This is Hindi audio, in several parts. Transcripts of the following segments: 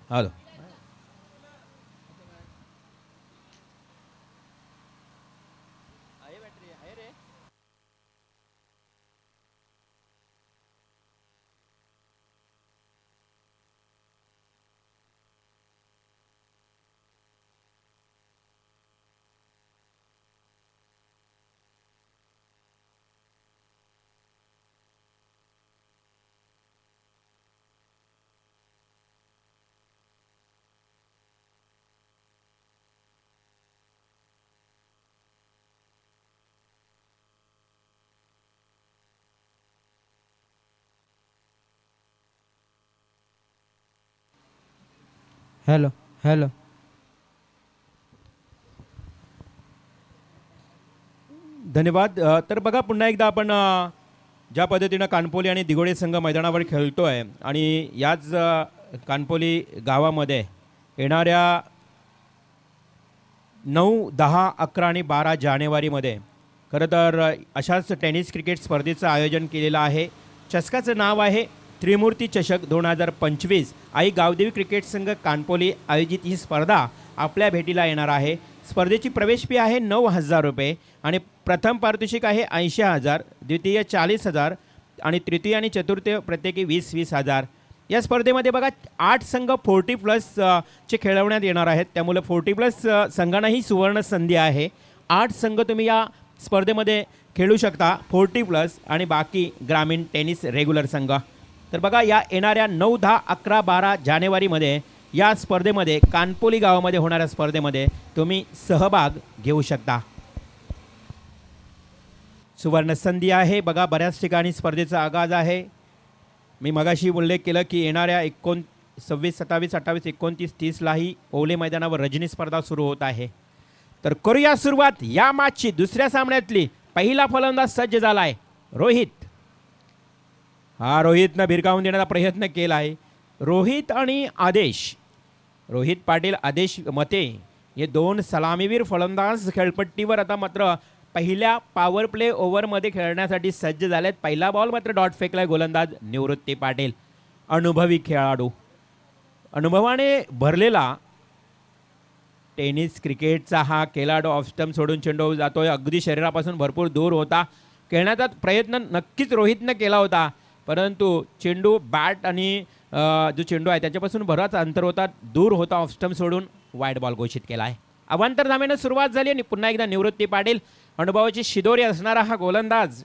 हॅलो. हॅलो. हॅलो. धन्यवाद. तर बघा पुन्हा एकदा आपण ज्या पद्धतीनं कानपोली आणि दिघोडे संघ मैदानावर खेळतो आहे आणि याच कानपोली गावामध्ये येणाऱ्या 9, 10, 11 आणि 12 जानेवारीमध्ये खरं तर अशाच टेनिस क्रिकेट स्पर्धेचं आयोजन केलेलं आहे. चषकाचं नाव आहे त्रिमूर्ती चषक 2025. आई गावदेवी क्रिकेट संघ कानपोली आयोजित ही स्पर्धा आपल्या भेटीला येणार आहे. स्पर्धेची प्रवेश फी आहे 9,000 रुपये आणि प्रथम पारितोषिक आहे 80,000, द्वितीय 40,000 आणि तृतीय आणि चतुर्थी प्रत्येकी 20,000. या स्पर्धेमध्ये बघा 8 संघ 40+ चे खेळवण्यात येणार आहेत. त्यामुळे 40+ संघांनाही सुवर्ण संधी आहे. 8 संघ तुम्ही या स्पर्धेमध्ये खेळू शकता 40+ आणि बाकी ग्रामीण टेनिस रेग्युलर संघ. तर बघा या येणाऱ्या 9, 10, 11, 12 जानेवारीमध्ये या स्पर्धेमध्ये कानपोली गावामध्ये होणाऱ्या स्पर्धेमध्ये तुम्ही सहभाग घेऊ शकता. सुवर्ण संधी आहे. बघा बऱ्याच ठिकाणी स्पर्धेचा आगाज आहे. मी मगाशी उल्लेख केलं की येणाऱ्या 26, 27, 28, 29, 30लाही ओले मैदानावर रजनी स्पर्धा सुरू होत आहे. तर करूया सुरुवात या मॅचची. दुसऱ्या सामन्यातली पहिला फलंदाज सज्ज झाला आहे रोहित. हा रोहितनं भिरकावून देण्याचा प्रयत्न केला आहे. रोहित आणि आदेश, रोहित पाटील, आदेश मते हे दोन सलामीवीर फलंदाज खेळपट्टीवर आता मात्र पहिल्या पॉवर प्ले ओव्हरमध्ये खेळण्यासाठी सज्ज झालेत. पहिला बॉल मात्र डॉट फेकलाय गोलंदाज निवृत्ती पाटील, अनुभवी खेळाडू, अनुभवाने भरलेला टेनिस क्रिकेटचा हा खेळाडू. ऑफ स्टंप सोडून चेंडू जातोय, अगदी शरीरापासून भरपूर दूर होता. खेळण्याचा प्रयत्न नक्कीच रोहितनं केला होता, परंतु चेंडू बॅट आणि जो चेंडू आहे त्याच्यापासून बराच अंतर होता, दूर होता. ऑफ स्टंप सोडून वाईड बॉल घोषित केला आहे. अवांतर धावेनं सुरुवात झाली आणि पुन्हा एकदा निवृत्ती पाटील, अनुभवाची शिदोरी असणारा हा गोलंदाज.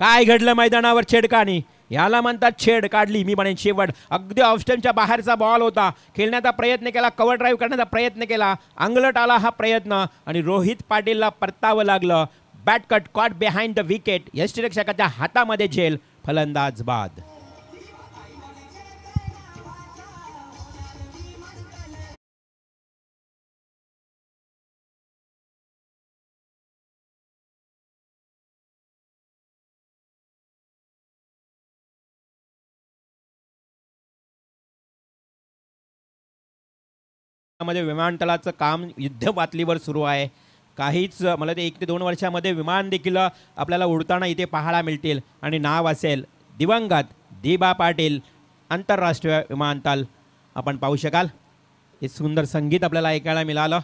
काय घडलं मैदानावर? छेडकानी, याला म्हणतात छेड काढली. मी म्हणेन शेवट. अगदी ऑफस्टमच्या बाहेरचा बॉल होता. खेळण्याचा प्रयत्न केला, कव्हर ड्राईव्ह करण्याचा प्रयत्न केला, अंगलट आला हा प्रयत्न आणि रोहित पाटीलला परतावं लागलं. Bat cut caught behind the wicket. यष्टिरक्षकाच्या हातामध्ये झेल, फलंदाज बाद. मध्ये विमानतळाचं काम युद्ध पातळीवर सुरू आहे. काहीच मला ते 1 ते 2 वर्षामध्ये विमान देखील आपल्याला उडताना इथे पाहायला मिळतील आणि नाव असेल दिवंगत दिबा पाटील आंतरराष्ट्रीय विमानतळ. आपण पाहू शकाल हे सुंदर संगीत आपल्याला ऐकायला मिळालं.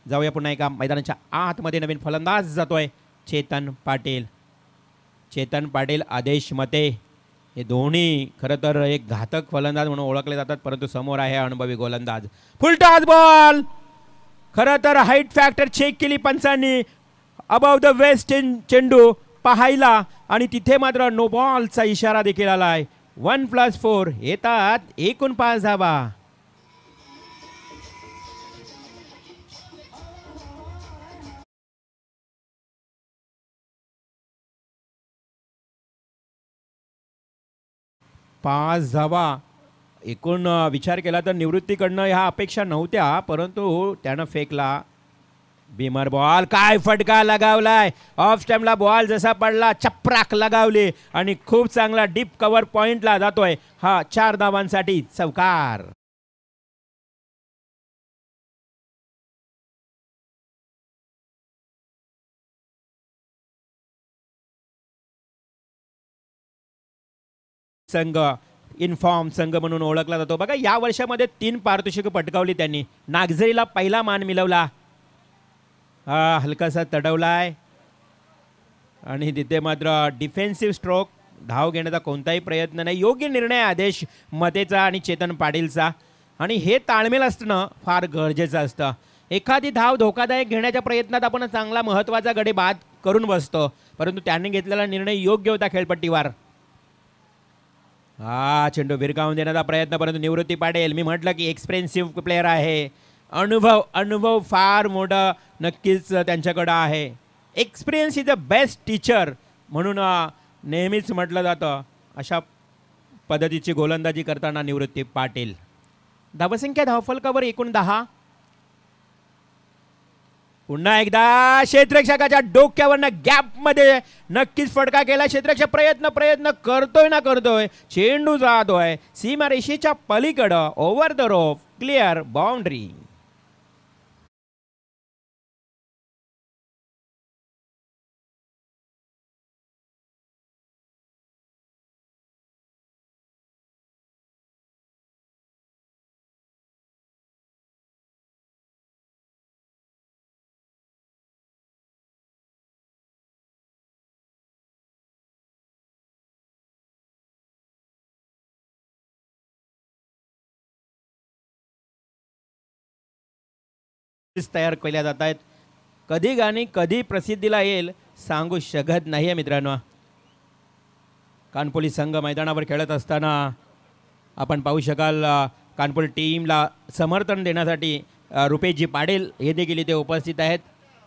जाऊया पुन्हा एका मैदानाच्या आतमध्ये. नवीन फलंदाज जातोय चेतन पाटील. चेतन पाटील, आदेश मते हे दोन्ही खरं तर एक घातक फलंदाज म्हणून ओळखले जातात, परंतु समोर आहे अनुभवी गोलंदाज. Full toss ball. खरं तर हाईट फॅक्टर चेक केली पंचांनी. अबाव द वेस्ट चेंडू पाहायला आणि तिथे मात्र नो बॉलचा इशारा देखील आलाय. 1+4 येतात एकूण 5 धावा. पाच धावा एकूण विचार केला तर निवृत्तीकडनं ह्या अपेक्षा नव्हत्या, परंतु त्यानं फेकला बीमर बॉल. काय फटका लगावलाय. ऑफ स्टॅम्पला बॉल जसा पडला चप्राक लगावली आणि खूप चांगला डीप कव्हर पॉइंटला जातोय हा. 4 धावांसाठी चौकार. संघ इनफॉर्म संघ म्हणून ओळखला जातो. बघा या वर्षामध्ये 3 पारितोषिकं पटकावली त्यांनी. नागझरीला पहिला मान मिळवला, हलकासा तडवलाय आणि तिथे मात्र डिफेन्सिव्ह स्ट्रोक, धाव घेण्याचा कोणताही प्रयत्न नाही. योग्य निर्णय आदेश मतेचा आणि चेतन पाटीलचा, आणि हे ताळमेळ असणं फार गरजेचं असतं. एखादी धाव धोकादायक घेण्याच्या प्रयत्नात आपण चांगला महत्त्वाचा गडी बाद करून बसतो, परंतु त्यांनी घेतलेला निर्णय योग्य होता खेळपट्टीवर. चेंडू भिरकावून देण्याचा प्रयत्न, परंतु निवृत्ती पाटील, मी म्हटलं की एक्सपेन्सिव्ह प्लेअर आहे, अनुभव फार मोठा नक्कीच त्यांच्याकडं आहे. Experience is a best teacher म्हणून नेहमीच म्हटलं जातं. अशा पद्धतीची गोलंदाजी करताना निवृत्ती पाटील. धावसंख्या धावफलकावर एकूण 10. पुन्हा एकदा क्षेत्ररक्षकाच्या डोक्यावरनं गॅपमध्ये नक्कीच फटका केला. क्षेत्ररक्षक प्रयत्न करतोय. चेंडू जातोय सीमारेषेच्या पलीकडं, over the rope, clear, boundary. तयार केल्या जात आहेत. कधी गाणी कधी प्रसिद्धीला येईल सांगू शकत नाही आहे मित्रांनो. कानपोली संघ मैदानावर खेळत असताना आपण पाहू शकाल कानपोली टीमला समर्थन देण्यासाठी रुपेशजी पाटील हे देखील इथे उपस्थित आहेत.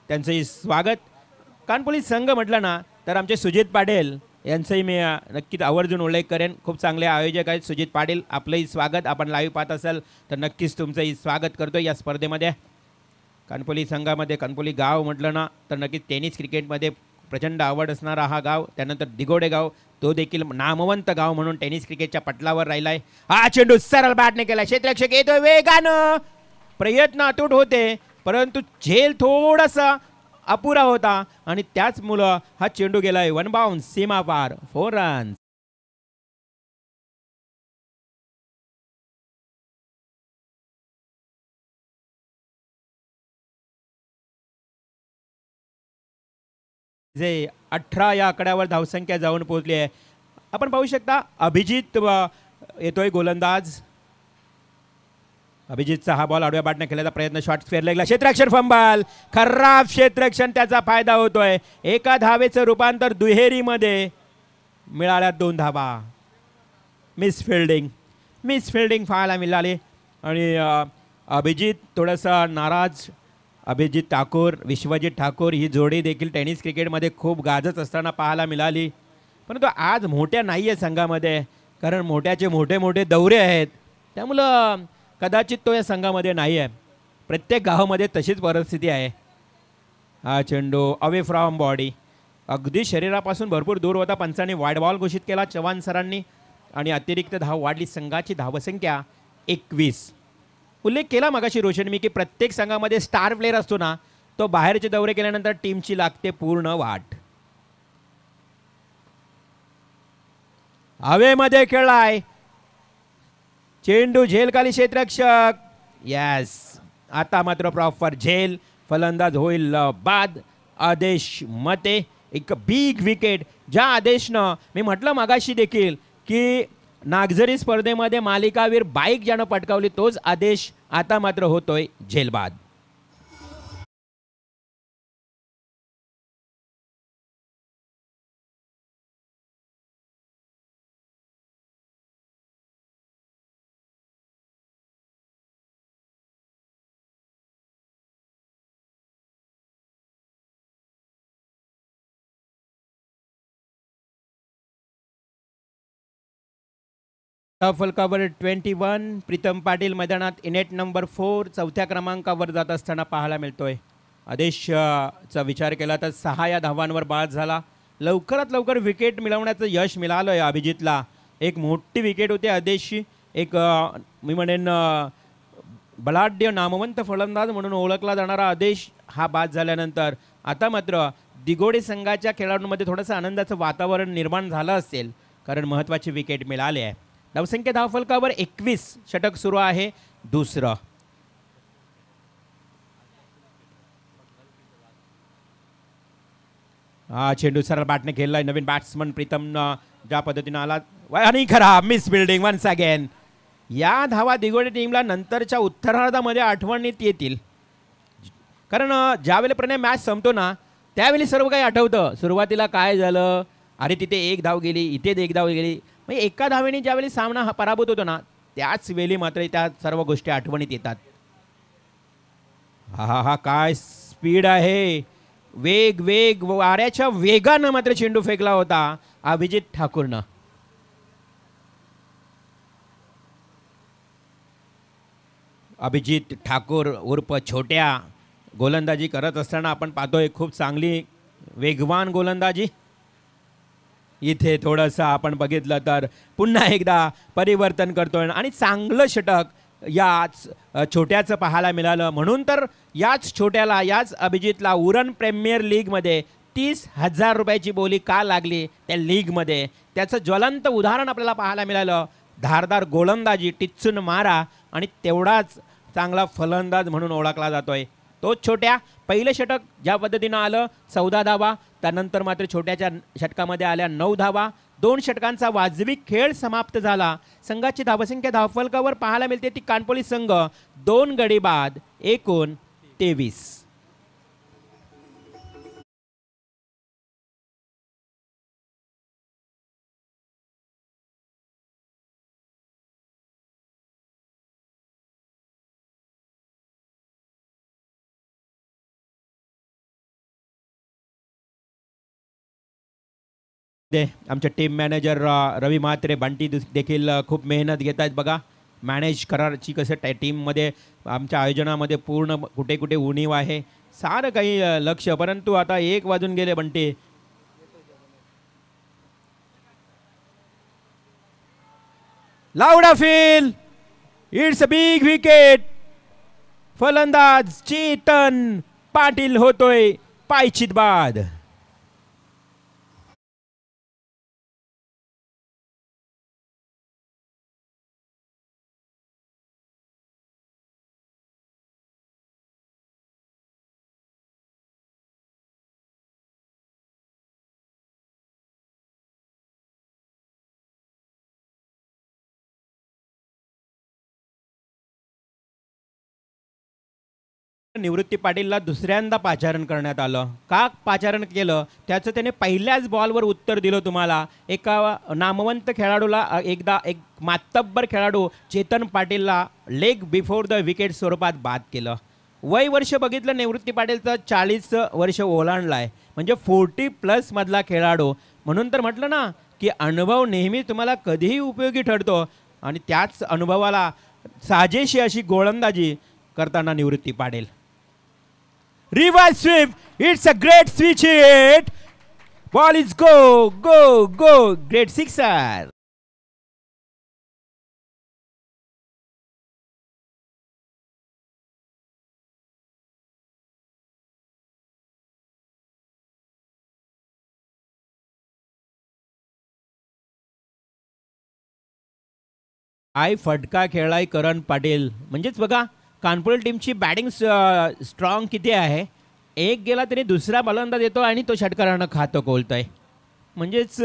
त्यांचंही स्वागत. कानपोली संघ म्हटलं ना तर आमचे सुजित पाटील यांचंही मी नक्कीच आवर्जून उल्लेख करेन. खूप चांगले आयोजक आहेत सुजित पाटील. आपलंही स्वागत. आपण लाईव्ह पाहत असाल तर नक्कीच तुमचंही स्वागत करतो या स्पर्धेमध्ये. कानपोली संघामध्ये कानपोली गाव म्हटलं ना तर नक्कीच टेनिस क्रिकेटमध्ये प्रचंड आवड असणारा हा गाव. त्यानंतर दिगोडे गाव, तो देखील नामवंत गाव म्हणून टेनिस क्रिकेटच्या पटलावर राहिलाय. चेंडू सरळ बॅटने केला. क्षेत्ररक्षक येतोय वेगानं, प्रयत्न अतूट होते, परंतु झेल थोडासा अपुरा होता आणि त्याच मुलं हा चेंडू गेलाय वन बाउन्स, सीमा पार, 4 रन्स. जे 18 या आकड्यावर धावसंख्या जाऊन पोहोचली आहे. आपण पाहू शकता अभिजित येतोय गोलंदाज. अभिजितचा हा बॉल आडव्या बॅटने खेळण्याचा प्रयत्न, शॉट स्क्वेअर लेगला, क्षेत्ररक्षण फंबल, खराब क्षेत्ररक्षण, त्याचा फायदा होतोय. एका धावेचं रूपांतर दुहेरीमध्ये मिळाल्या 2 धावा. मिस फिल्डिंग पाहायला मिळाली आणि अभिजित थोडासा नाराज. अभिजित ठाकूर, विश्वजित ठाकूर ही जोडी देखील टेनिस क्रिकेटमध्ये खूप गाजत असताना पाहायला मिळाली, परंतु आज मोठ्या नाही आहे संघामध्ये, कारण मोठ्याचे मोठे दौरे आहेत, त्यामुळं कदाचित तो या संघामध्ये नाही आहे. प्रत्येक गावामध्ये तशीच परिस्थिती आहे. हा चेंडू अवे फ्रॉम बॉडी, अगदी शरीरापासून भरपूर दूर होता. पंचांनी वाईड बॉल घोषित केला चव्हाण सरांनी आणि अतिरिक्त धाव वाढली. संघाची धावसंख्या 21. उल्लेख केला मगाशी रोशन मी की प्रत्येक संघामध्ये स्टार प्लेअर असतो ना, तो बाहेरचे दौरे केल्यानंतर टीमची लागते पूर्ण वाट. हवेमध्ये खेळलाय चेंडू, झेल खाली, क्षेत्ररक्षक यस. आता मात्र प्रॉपर झेल, फलंदाज होईल बाद. आदेश मते, एक बिग विकेट, ज्या आदेशनं मी म्हटलं मगाशी देखील की नागझरी स्पर्धेमध्ये मालिकावीर बाईक ज्यानं पटकावली तोच आदेश आता मात्र होतोय झेलबाद. फलकावर 21 प्रीतम पाटील मैदानात इनेट नंबर 4 चौथ्या क्रमांकावर जात असताना पाहायला मिळतोय. आदेशचा विचार केला तर 6 या धावांवर बाद झाला. लवकरात लवकर विकेट मिळवण्याचं यश मिळालंय अभिजितला. एक मोठी विकेट होती आदेशची. एक मी म्हणेन बलाढ्य नामवंत फलंदाज म्हणून ओळखला जाणारा आदेश हा बाद झाल्यानंतर आता मात्र दिगोडे संघाच्या खेळाडूंमध्ये थोडंसं आनंदाचं वातावरण निर्माण झालं असेल, कारण महत्त्वाची विकेट मिळाली आहे. धावसंख्या धावफलकावर 21. षटक सुरू आहे दुसरं. हा चेंडू सरळ बॅटने खेळलाय. नवीन बॅट्समन प्रीतम ज्या पद्धतीने आला आणि खरा मिस बिल्डिंग वन्स अगेन. या धावा दिगोडे टीमला नंतरच्या उत्तरार्धामध्ये आठवणीत येतील. कारण ज्यावेळेला प्रणय मॅच संपतो ना त्यावेळी सर्व काही आठवतं. सुरुवातीला काय झालं, अरे तिथे एक धाव गेली, इथे एक धाव गेली. म्हणजे एका धावेने ज्यावेळी सामना पराभूत होतो ना त्याच वेळी मात्र त्या सर्व गोष्टी आठवणीत येतात. हा हा हा काय स्पीड आहे, वेग वेग वाऱ्याच्या वेगानं मात्र चेंडू फेकला होता अभिजित ठाकूरनं. अभिजित ठाकूर उर्फ छोट्या गोलंदाजी करत असताना आपण पाहतोय खूप चांगली वेगवान गोलंदाजी. इथे थोडंसं आपण बघितलं तर पुन्हा एकदा परिवर्तन करतोय आणि चांगलं षटक याच छोट्याचं पाहायला मिळालं. म्हणून तर याच छोट्याला, याच अभिजितला उरण प्रीमियर लीगमध्ये 30,000 रुपयाची बोली का लागली त्या लीगमध्ये त्याचं ज्वलंत उदाहरण आपल्याला पाहायला मिळालं. धारदार गोलंदाजी, टिच्चून मारा आणि तेवढाच चांगला फलंदाज म्हणून ओळखला जातोय तोच छोट्या. पहिलं षटक ज्या पद्धतीनं आलं 14 धावा, त्यानंतर मात्र छोट्याच्या षटकामध्ये आल्या 9 धावा. 2 षटकांचा वाजवी खेळ समाप्त झाला. संघाची धावसंख्या धावफलकावर पाहायला मिळते ती कानपोली संघ 2 गडी बाद एकूण 23. आमचे टीम मॅनेजर रवी म्हात्रे बंटी देखील खूप मेहनत घेत आहेत बघा. मॅनेज करायची कसं टीममध्ये आमच्या आयोजनामध्ये पूर्ण कुठे कुठे उणीव आहे सारं काही लक्ष. परंतु आता 1 वाजून गेले बंटी. लावडा feel, it's a big wicket. फलंदाज चेतन पाटील होतोय पायचीत बाद. निवृत्ती पाटीलला दुसऱ्यांदा पाचारण करण्यात आलं. का पाचारण केलं त्याचं त्याने पहिल्याच बॉलवर उत्तर दिलं तुम्हाला. एका नामवंत खेळाडूला एक मातब्बर खेळाडू चेतन पाटीलला लेग बिफोर द विकेट स्वरूपात बाद केलं. वय वर्ष बघितलं निवृत्ती पाटीलचं 40 वर्ष ओलांडलं आहे. म्हणजे 40+ मधला खेळाडू. म्हणून तर म्हटलं ना की अनुभव नेहमी तुम्हाला कधीही उपयोगी ठरतो आणि त्याच अनुभवाला साजेशी अशी गोलंदाजी करताना निवृत्ती Patil. Reverse sweep. It's a great switch hit. Ball is go, go, go. Great sixer. आय फटका खेळाय करण पाटील. म्हणजेच बघा कानपुर टीमची बॅटिंग स्ट्रॉंग किती आहे. एक गेला तरी दुसरा फलंदाज येतो आणि तो षटकारानं खातं खोलतोय. म्हणजेच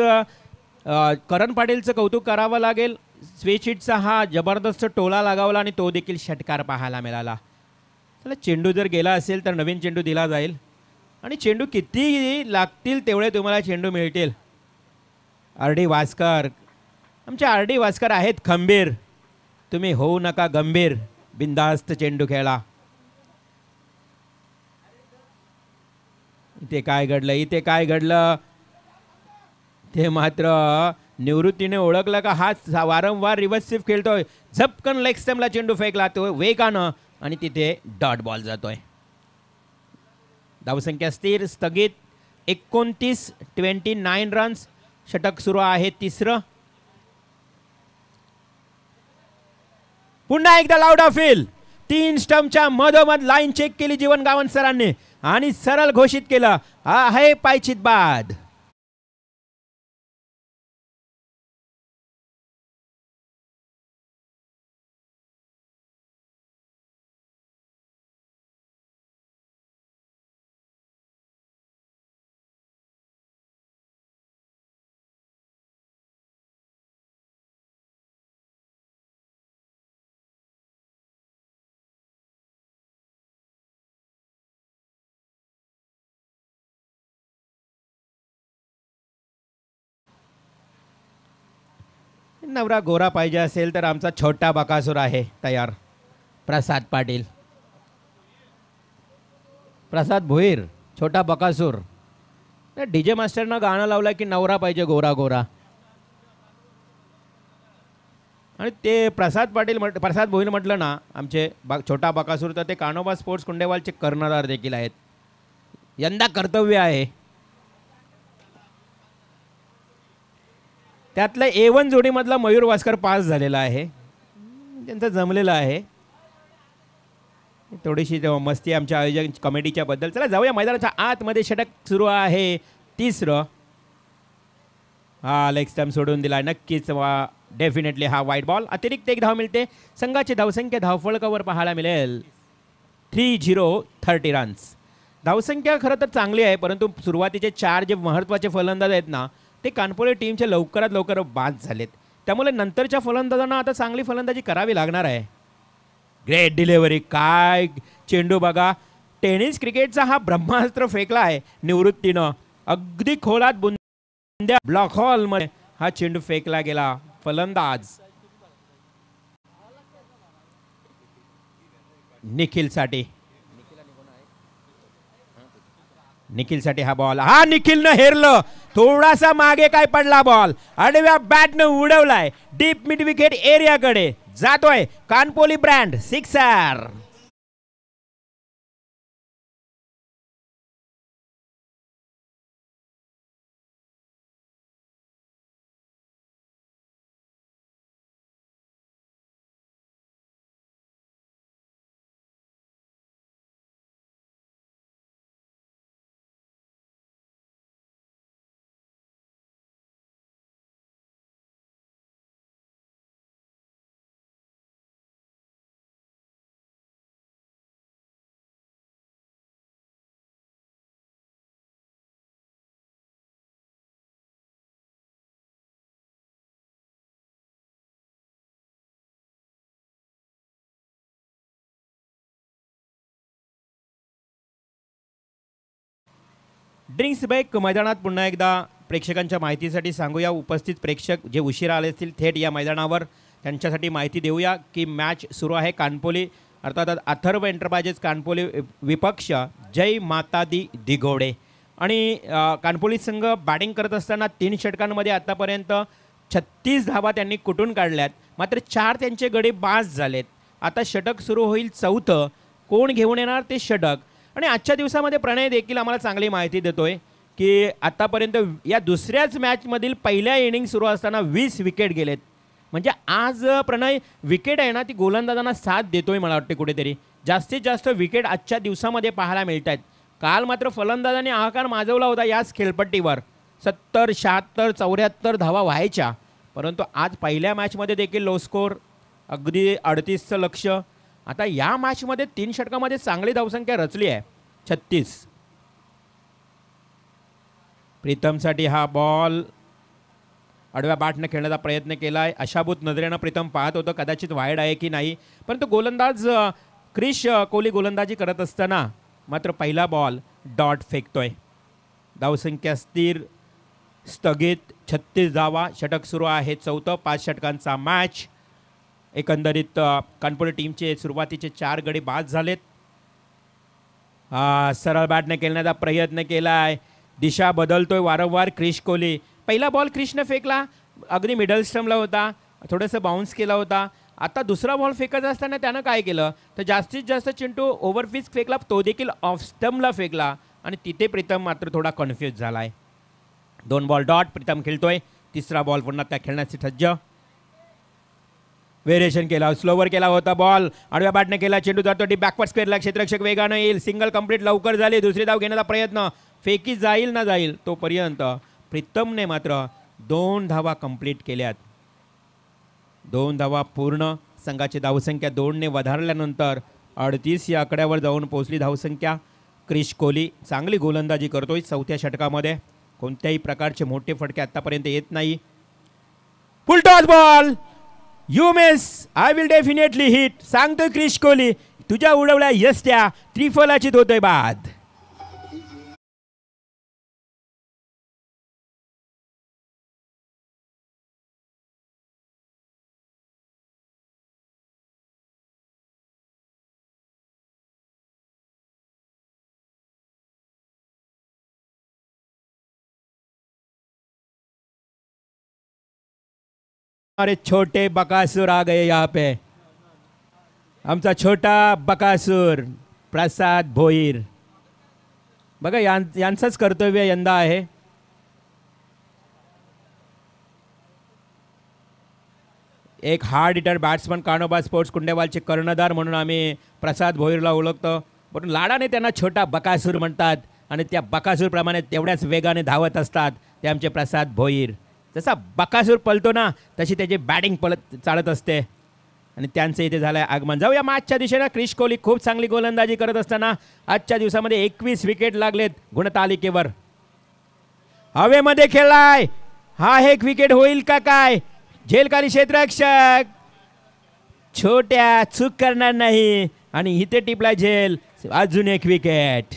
करण पाटीलचं कौतुक करावं लागेल. स्वेचिटचा हा जबरदस्त टोला लगावला आणि तो देखील षटकार पाहायला मिळाला. चला चेंडू जर गेला असेल तर नवीन चेंडू दिला जाईल आणि चेंडू किती लागतील तेवढे तुम्हाला चेंडू मिळतील. RD वास्कर, आमचे RD वास्कर आहेत खंबीर. तुम्ही होऊ नका गंभीर, बिंदास्त चेंडू खेळा. इथे काय घडलं, इथे काय घडलं ते मात्र निवृत्तीने ओळखलं का हा वारंवार रिव्हर्स स्वीप खेळतोय. झपकन लेग स्टम्पला चेंडू फेकला तो वेगानं आणि तिथे डॉट बॉल जातोय. धावसंख्या स्थिर स्थगित 29 रन्स. षटक सुरू आहे तिसरं. पुन्हा एकदा लावडा फील. 3 स्टंपच्या मधोमध लाईन चेक केली जीवन गावंत सरांनी आणि सरळ घोषित केलं आहे पायचीत बाद. नवरा गोरा पाहिजे असेल तर आमचा छोटा बकासूर आहे तयार. प्रसाद पाटील, प्रसाद भोईर, छोटा बकासूर. डीजे मास्टरनं गाणं लावलं की नवरा पाहिजे गोरा गोरा. आणि ते प्रसाद पाटील प्रसाद भोईर म्हटलं ना आमचे छोटा बकासूर, तर ते कानोबा स्पोर्ट्स कुंडेवालचे कर्णधार देखील आहेत. यंदा कर्तव्य आहे. त्यातलं A1 जोडीमधला मयूर वास्कर पास झालेला आहे, त्यांचं जमलेलं आहे. थोडीशी मस्ती आमच्या आयोजन कमिटीच्या बद्दल. चला जाऊया मैदानाच्या आतमध्ये. षटक सुरू आहे, तिसरं. हा लेग स्टंप सोडून दिला. नक्कीच डेफिनेटली हा वाईट बॉल. अतिरिक्त एक धाव मिळते. संघाची धावसंख्या धावफलकावर पाहायला मिळेल 30 रन्स. धावसंख्या खरं तर चांगली आहे, परंतु सुरुवातीचे 4 जे महत्त्वाचे फलंदाज आहेत ना, ते कानपुरे टीमचे लवकरात लवकर बाद झालेत. त्यामुळे नंतरच्या फलंदाजांना आता चांगली फलंदाजी करावी लागणार आहे. ग्रेट डिलेव्हरी, काय चेंडू बघा. टेनिस क्रिकेटचा हा ब्रह्मास्त्र फेकला आहे निवृत्तीनं. अगदी खोलात बुंद्या ब्लॉक हॉलमध्ये हा चेंडू फेकला गेला. फलंदाज निखिलसाठी हा बॉल. हा निखिलनं हेरलं. थोडासा मागे काय पडला बॉल. आडव्या बॅटनं उडवलाय डीप मिड विकेट एरियाकडे. जातोय Kanpoli brand sixer. Drinks break मैदानात पुन्हा एकदा प्रेक्षकांच्या माहितीसाठी सांगूया. उपस्थित प्रेक्षक जे उशिरा आले असतील थेट या मैदानावर, त्यांच्यासाठी माहिती देऊया की मॅच सुरू आहे. कानपोली अर्थात अथर्व एंटरप्राइजेस कानपोली विपक्ष जय माता दी दिघोडे. आणि कानपोली संघ बॅटिंग करत असताना 3 षटकांमध्ये आतापर्यंत 36 धावा त्यांनी कुठून काढल्यात. मात्र 4 त्यांचे गडी बास झालेत. आता षटक सुरू होईल 4थं. कोण घेऊन येणार ते षटक. आणि आजच्या दिवसामध्ये प्रणय देखील आम्हाला चांगली माहिती देतोय की आतापर्यंत या दुसऱ्याच मॅचमधील पहिल्या इनिंग सुरू असताना 20 विकेट गेलेत. म्हणजे आज प्रणय विकेट आहे ना, ती गोलंदाजांना साथ देतोय. मला वाटते कुठेतरी जास्तीत जास्त विकेट आजच्या दिवसामध्ये पाहायला मिळत आहेत. काल मात्र फलंदाजांनी हाहाकार माजवला होता याच खेळपट्टीवर. 70, 76, 74 धावा व्हायच्या, परंतु आज पहिल्या मॅचमध्ये देखील लो स्कोर, अगदी 38चं लक्ष. आता या मॅचमध्ये 3 षटकामध्ये चांगली धावसंख्या रचली आहे, 36. प्रीतमसाठी हा बॉल. आडव्या बॅटने खेळण्याचा प्रयत्न केला आहे. आशाभूत नजरेनं प्रीतम पाहत होतं कदाचित वाईड आहे की नाही, परंतु गोलंदाज क्रिश कोहली गोलंदाजी करत असताना मात्र पहिला बॉल डॉट फेकतोय. धावसंख्या स्थिर, स्थगित 36 धावा. षटक सुरू आहे 4थं. 5 षटकांचा मॅच. एकंदरीत कानपुरी टीमचे सुरुवातीचे 4 गडी बाद झालेत. सरळ बॅटने खेळण्याचा प्रयत्न केला आहे. दिशा बदलतोय वारंवार क्रिश कोहली. पहिला बॉल क्रिशने फेकला, अगदी मिडल स्टंपला होता, थोडंसं बाउन्स केला होता. आता दुसरा बॉल फेकत असताना त्यानं काय केलं तर जास्तीत जास्त चिंटू ओव्हरपिच फेकला, तो देखील ऑफ स्टंपला फेकला आणि तिथे प्रीतम मात्र थोडा कन्फ्यूज झाला आहे. 2 बॉल डॉट. प्रीतम खेळतोय. तिसरा बॉल पुन्हा त्या खेळण्याची सज्ज. व्हेरिएशन केला, स्लोवर केला होता बॉल. आडव्या बॅटने केला, चेंडू जातो डी बॅकवर्ड स्क्वेअरला. क्षेत्ररक्षक वेगानं येईल. सिंगल कंप्लीट लवकर झाली. दुसरी धाव घेण्याचा प्रयत्न. फेकी जाईल ना जाईल तोपर्यंत प्रीतमने मात्र 2 धावा कंप्लीट केल्यात. 2 धावा पूर्ण. संघाची धावसंख्या 2ने वधारल्यानंतर 38 या आकड्यावर जाऊन पोहोचली धावसंख्या. क्रिश कोहली चांगली गोलंदाजी करतोय 4थ्या षटकामध्ये. कोणत्याही प्रकारचे मोठे फटके आतापर्यंत येत नाही. Full toss ball. You miss, I will definitely hit, सांगतोय क्रिश कोहली. तुझ्या उडवल्या यस्त्या त्रिफलाचीत होतोय बाद. अरे छोटे बकासूर आ गए यहाँ पे, आमचा छोटा बकासूर प्रसाद भोईर. बघा यांचंच कर्तव्य यंदा आहे. एक hard hitter batsman Kanhoba sports कुंडेवालचे कर्णधार म्हणून आम्ही प्रसाद भोईरला ओळखतो, पण लाडाने त्यांना छोटा बकासूर म्हणतात आणि त्या बकासूरप्रमाणे तेवढ्याच वेगाने धावत असतात ते आमचे प्रसाद भोईर. जसा बकासूर पळतो ना तशी त्याची बॅटिंग चालत असते आणि त्यांचं इथे झालं आहे आगमन. जाऊया मॅचच्या दिशेनं. क्रिश कोहली खूप चांगली गोलंदाजी करत असताना आजच्या दिवसामध्ये 21 विकेट लागलेत गुणतालिकेवर. हवेमध्ये खेळलाय, हा एक विकेट होईल का काय? झेलखाली क्षेत्ररक्षक छोट्या चूक करणार नाही आणि इथे टिपला झेल. अजून एक विकेट.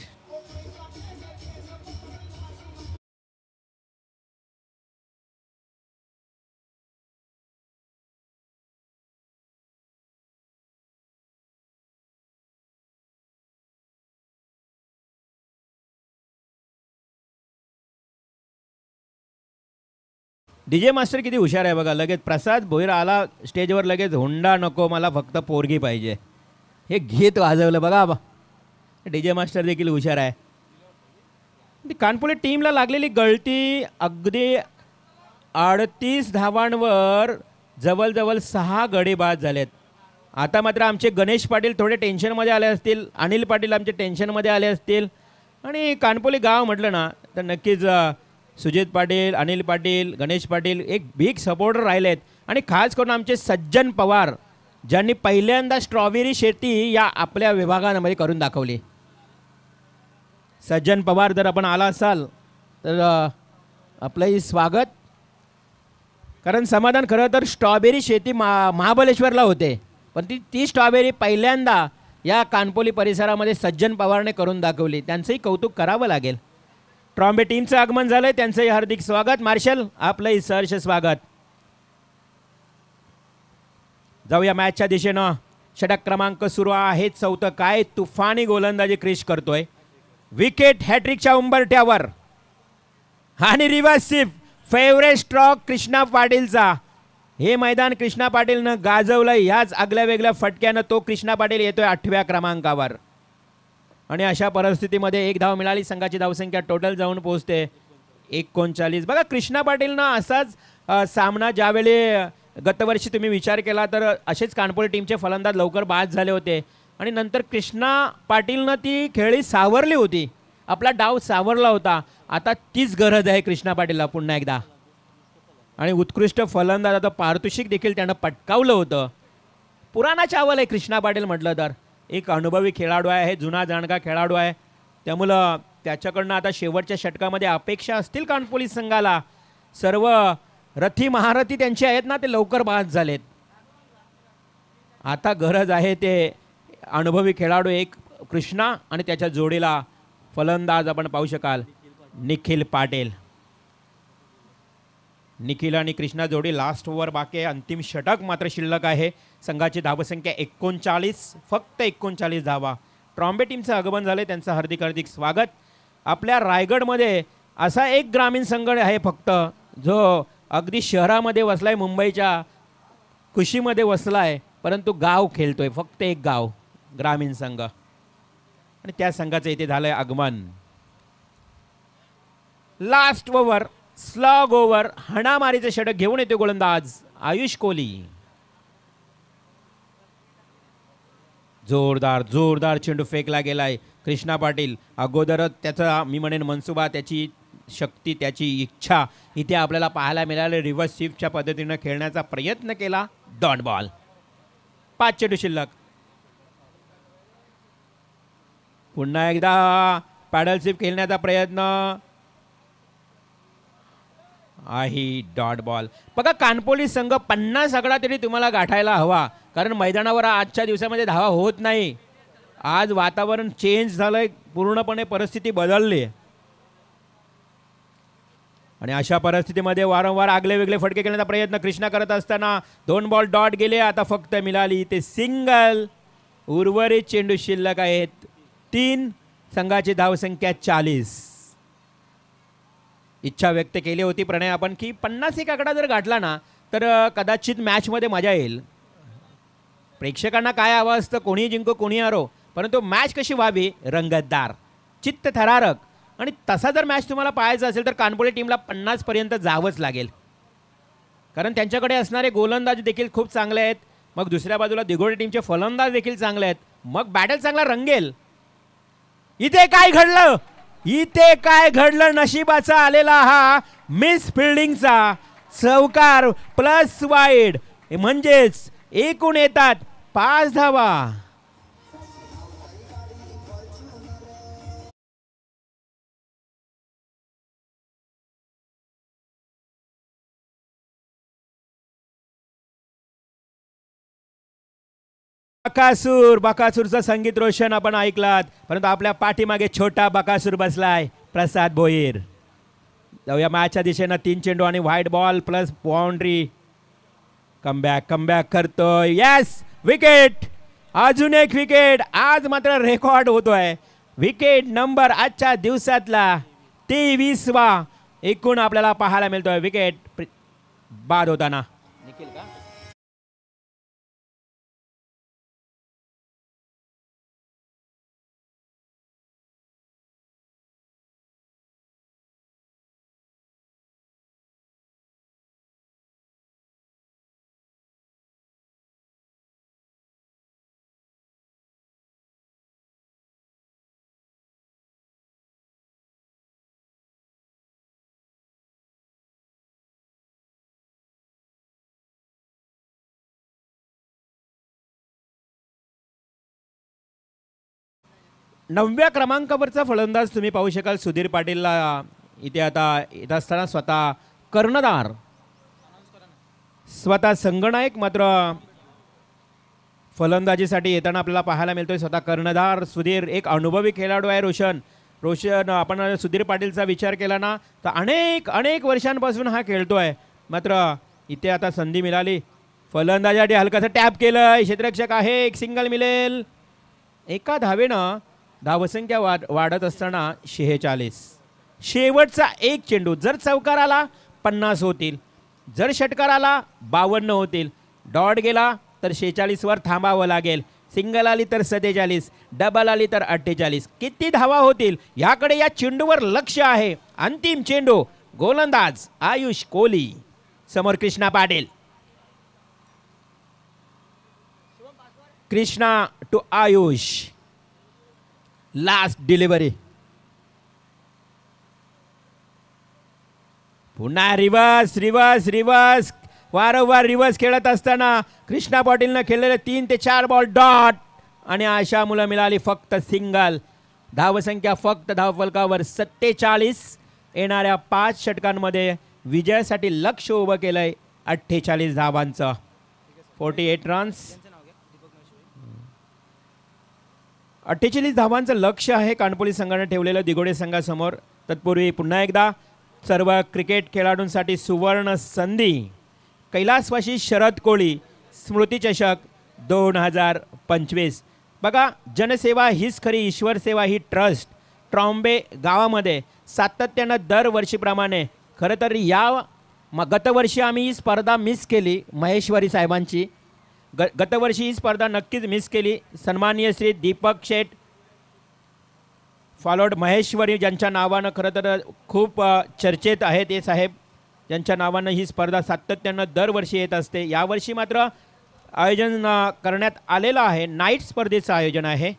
डीजे मास्टर किती हुशार आहे बघा. लगेच प्रसाद भोईर आला स्टेजवर, लगेच हुंडा नको मला फक्त पोरगी पाहिजे हे गीत वाजवलं बघा. डीजे मास्टर देखील हुशार आहे. कानपुले टीमला लागलेली गळती अगदी 38 धावांवर जवळजवळ 6 गडी बाद झालेत. आता मात्र आमचे गणेश पाटील थोडे टेन्शनमध्ये आले असतील, अनिल पाटील आमचे टेन्शनमध्ये आले असतील. आणि कानपुले गाव म्हटलं ना तर नक्कीच सुजित पाटील, अनिल पाटील, गणेश पाटील एक बिग सपोर्टर राहिलेत. आणि खास करून आमचे सज्जन पवार ज्यांनी पहिल्यांदा स्ट्रॉबेरी शेती या आपल्या विभागामध्ये करून दाखवली. सज्जन पवार जर आपण आला असाल तर आपलंही स्वागत. कारण समाधान खरं तर स्ट्रॉबेरी शेती महाबळेश्वरला होते, पण ती स्ट्रॉबेरी पहिल्यांदा या कानपोली परिसरामध्ये सज्जन पवारने करून दाखवली. त्यांचंही कौतुक करावं लागेल. ट्रॉम्बे टीमचं आगमन झालंय, त्यांचंही हार्दिक स्वागत. मार्शल आपलंही सहर्ष स्वागत. जाऊया मॅचच्या दिशेनं. षटक क्रमांक सुरू आहे 4. काय तुफानी गोलंदाजी क्रिश करतोय. विकेट हॅट्रिकच्या उंबरठ्यावर आणि reverse sweep. Favourite stroke Krishna पाटीलचा. हे मैदान कृष्णा पाटीलनं गाजवलं. ह्याच आगल्या वेगळ्या फटक्यानं तो कृष्णा पाटील येतोय 8व्या क्रमांकावर. आणि अशा परिस्थितीमध्ये एक धाव मिळाली. संघाची धावसंख्या टोटल जाऊन पोहोचते 39. बघा कृष्णा पाटीलनं असाच सामना ज्यावेळी गतवर्षी तुम्ही विचार केला तर असेच कानपुर टीमचे फलंदाज लवकर बाद झाले होते आणि नंतर कृष्णा पाटीलनं ती खेळी सावरली होती. आपला डाव सावरला होता. आता तीच गरज आहे कृष्णा पाटीलला पुन्हा एकदा. आणि उत्कृष्ट फलंदाज आता पारितोषिक देखील त्यानं पटकावलं होतं. पुराणा चावल आहे कृष्णा पाटील म्हटलं तर. एक अनुभवी खेळाडू आहे, जुना जाणका खेळाडू आहे. त्यामुळं त्याच्याकडनं आता शेवटच्या षटकामध्ये अपेक्षा असतील कानपुर संघाला. सर्व रथी महारथी त्यांचे आहेत ना ते लवकर बाद झालेत. आता गरज आहे ते अनुभवी खेळाडू एक कृष्णा आणि त्याच्या जोडीला फलंदाज आपण पाहू शकाल निखिल पाटील. निखिल आणि कृष्णा जोडी लास्ट ओव्हर बाकी आहे. अंतिम षटक मात्र शिल्लक आहे. संघाची धावसंख्या 39, फक्त 39 धावा. ट्रॉम्बे टीमचं आगमन झाले, त्यांचं हार्दिक हार्दिक स्वागत. आपल्या रायगडमध्ये असा एक ग्रामीण संघ आहे फक्त जो अगदी शहरामध्ये वसलाय, मुंबईच्या कुशीमध्ये वसलाय, परंतु गाव खेळतोय. फक्त एक गाव ग्रामीण संघ आणि त्या संघाचं इथे झालंय आगमन. लास्ट ओव्हर स्लॉग ओव्हर हाणामारीचे षटक घेऊन येतो गोलंदाज आयुष कोहली. जोरदार जोरदार चेंडू फेकला गेलाय. कृष्णा पाटील अगोदरच त्याचा मी म्हणेन मनसुबा, त्याची शक्ती, त्याची इच्छा इथे आपल्याला पाहायला मिळाले. रिव्हर्स स्वीपच्या पद्धतीने खेळण्याचा प्रयत्न केला. Dot ball. 5 चेंडू शिल्लक. पुन्हा एकदा पॅडल स्वीप खेळण्याचा प्रयत्न आहे. Dot ball. बघा कानपोली संघ 50 आकडा तरी तुम्हाला गाठायला हवा, कारण मैदानावर आजच्या दिवसामध्ये धावा होत नाही. आज वातावरण चेंज झालंय, पूर्णपणे परिस्थिती बदलली आणि अशा परिस्थितीमध्ये वारंवार आगले वेगळे फटके खेळण्याचा प्रयत्न कृष्णा करत असताना 2 बॉल डॉट गेले. आता फक्त मिळाली ते सिंगल. उर्वरित चेंडू शिल्लक आहेत 3. संघाची धावसंख्या 40. इच्छा व्यक्त केली होती प्रणय आपण की 51 आकडा जर गाठला ना तर कदाचित मॅचमध्ये मजा येईल. प्रेक्षकांना काय हवं असतं, कोणी जिंको कोणी हरो, परंतु मॅच कशी व्हावी, रंगतदार, चित्त थरारक. आणि तसा जर मॅच तुम्हाला पाहायचा असेल तर कानपुले टीमला 50 पर्यंत जावंच लागेल, कारण त्यांच्याकडे असणारे गोलंदाज देखील खूप चांगले आहेत. मग दुसऱ्या बाजूला दिघोडे टीमचे फलंदाज देखील चांगले आहेत. मग बॅटल चांगला रंगेल. इथे काय घडलं, इथे काय घडलं, नशिबाचा आलेला हा मिस फिल्डिंगचा चौकार प्लस वाईड, म्हणजेच एकूण येतात 5 धावा. बकासूरचं संगीत रोशन आपण ऐकलात, परंतु आपल्या पाठीमागे छोटा बकासूर बसलाय, प्रसाद भोईर. जाऊया मॅचच्या दिशेनं. 3 चेंडू आणि white ball plus boundary. Comeback करतोय. यस, विकेट, अजून एक विकेट. आज मात्र रेकॉर्ड होतोय. विकेट नंबर आजच्या दिवसातला 23वा एकूण आपल्याला पाहायला मिळतोय. विकेट बाद होताना. निखिल का नवव्या क्रमांकावरचा फलंदाज तुम्ही पाहू शकाल सुधीर पाटीलला इथे आता येत असताना स्वतः कर्णधार, स्वतः संगनायक मात्र फलंदाजीसाठी येताना आपल्याला पाहायला मिळतोय. स्वतः कर्णधार सुधीर, एक अनुभवी खेळाडू आहे रोशन. आपण सुधीर पाटीलचा विचार केला ना तर अनेक वर्षांपासून हा खेळतोय. मात्र इथे आता संधी मिळाली. फलंदाजासाठी हलकाचं टॅप केलं, क्षेत्ररक्षक आहे, एक सिंगल मिळेल. एका धावेनं धावसंख्या वाढत असताना 46. शेवटचा एक चेंडू, जर चौकार आला 50 होतील, जर षटकार आला 52 होतील, डॉट गेला तर 46 वर थांबावं लागेल. सिंगल आली तर 47, डबल आली तर 48. किती धावा होतील याकडे या चेंडूवर लक्ष आहे. अंतिम चेंडू, गोलंदाज आयुष कोहली, समोर Krishna Patil. Krishna to Ayush, last delivery. पुन्हा रिवर्स वारंवार रिवर्स खेळत असताना कृष्णा पाटीलनं खेळलेले 3 ते 4 बॉल डॉट आणि अशा मुलं मिळाली फक्त सिंगल. धावसंख्या फक्त धावफलकावर 47. येणाऱ्या 5 षटकांमध्ये विजयासाठी लक्ष उभं केलंय 48 धावांचं. 48 रन्स, 48 धावांचं लक्ष आहे कानपुली संघाने ठेवलेलं दिघोडे संघासमोर. तत्पूर्वी पुन्हा एकदा सर्व क्रिकेट खेळाडूंसाठी सुवर्ण संधी. कैलासवासी शरद कोळी स्मृतिचषक 2025. बघा, जनसेवा हीच खरी ईश्वर सेवा ही ट्रस्ट ट्रॉम्बे गावामध्ये सातत्यानं दरवर्षीप्रमाणे, खरं तर गतवर्षी आम्ही ही स्पर्धा मिस केली महेश्वरी साहेबांची. गतवर्षी ही स्पर्धा नक्कीच मिस केली. सन्माननीय श्री दीपक शेठ फॉलोड महेश्वरी, ज्यांच्या नावानं खरं तर खूप चर्चेत आहेत ते साहेब, ज्यांच्या नावानं ही स्पर्धा सातत्यानं दरवर्षी येत असते. यावर्षी मात्र आयोजन करण्यात आलेलं आहे. नाईट स्पर्धेचं आयोजन आहे.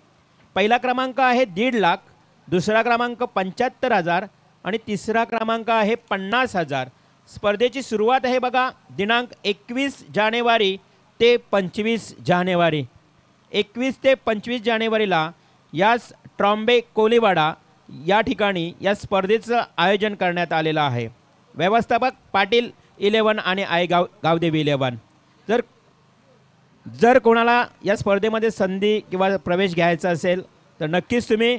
पहिला क्रमांक आहे 1.5 लाख, दुसरा क्रमांक 75,000 आणि तिसरा क्रमांक आहे 50,000. स्पर्धेची सुरुवात आहे बघा दिनांक 21 जानेवारी ते 25 जानेवारी. 21 ते 25 जानेवारीला याच ट्रॉम्बे कोलीवाडा या ठिकाणी या स्पर्धेचं आयोजन करण्यात आलेलं आहे. व्यवस्थापक पाटील 11 आणि गावदेवी 11. जर कोणाला या स्पर्धेमध्ये संधी किंवा प्रवेश घ्यायचा असेल तर नक्कीच तुम्ही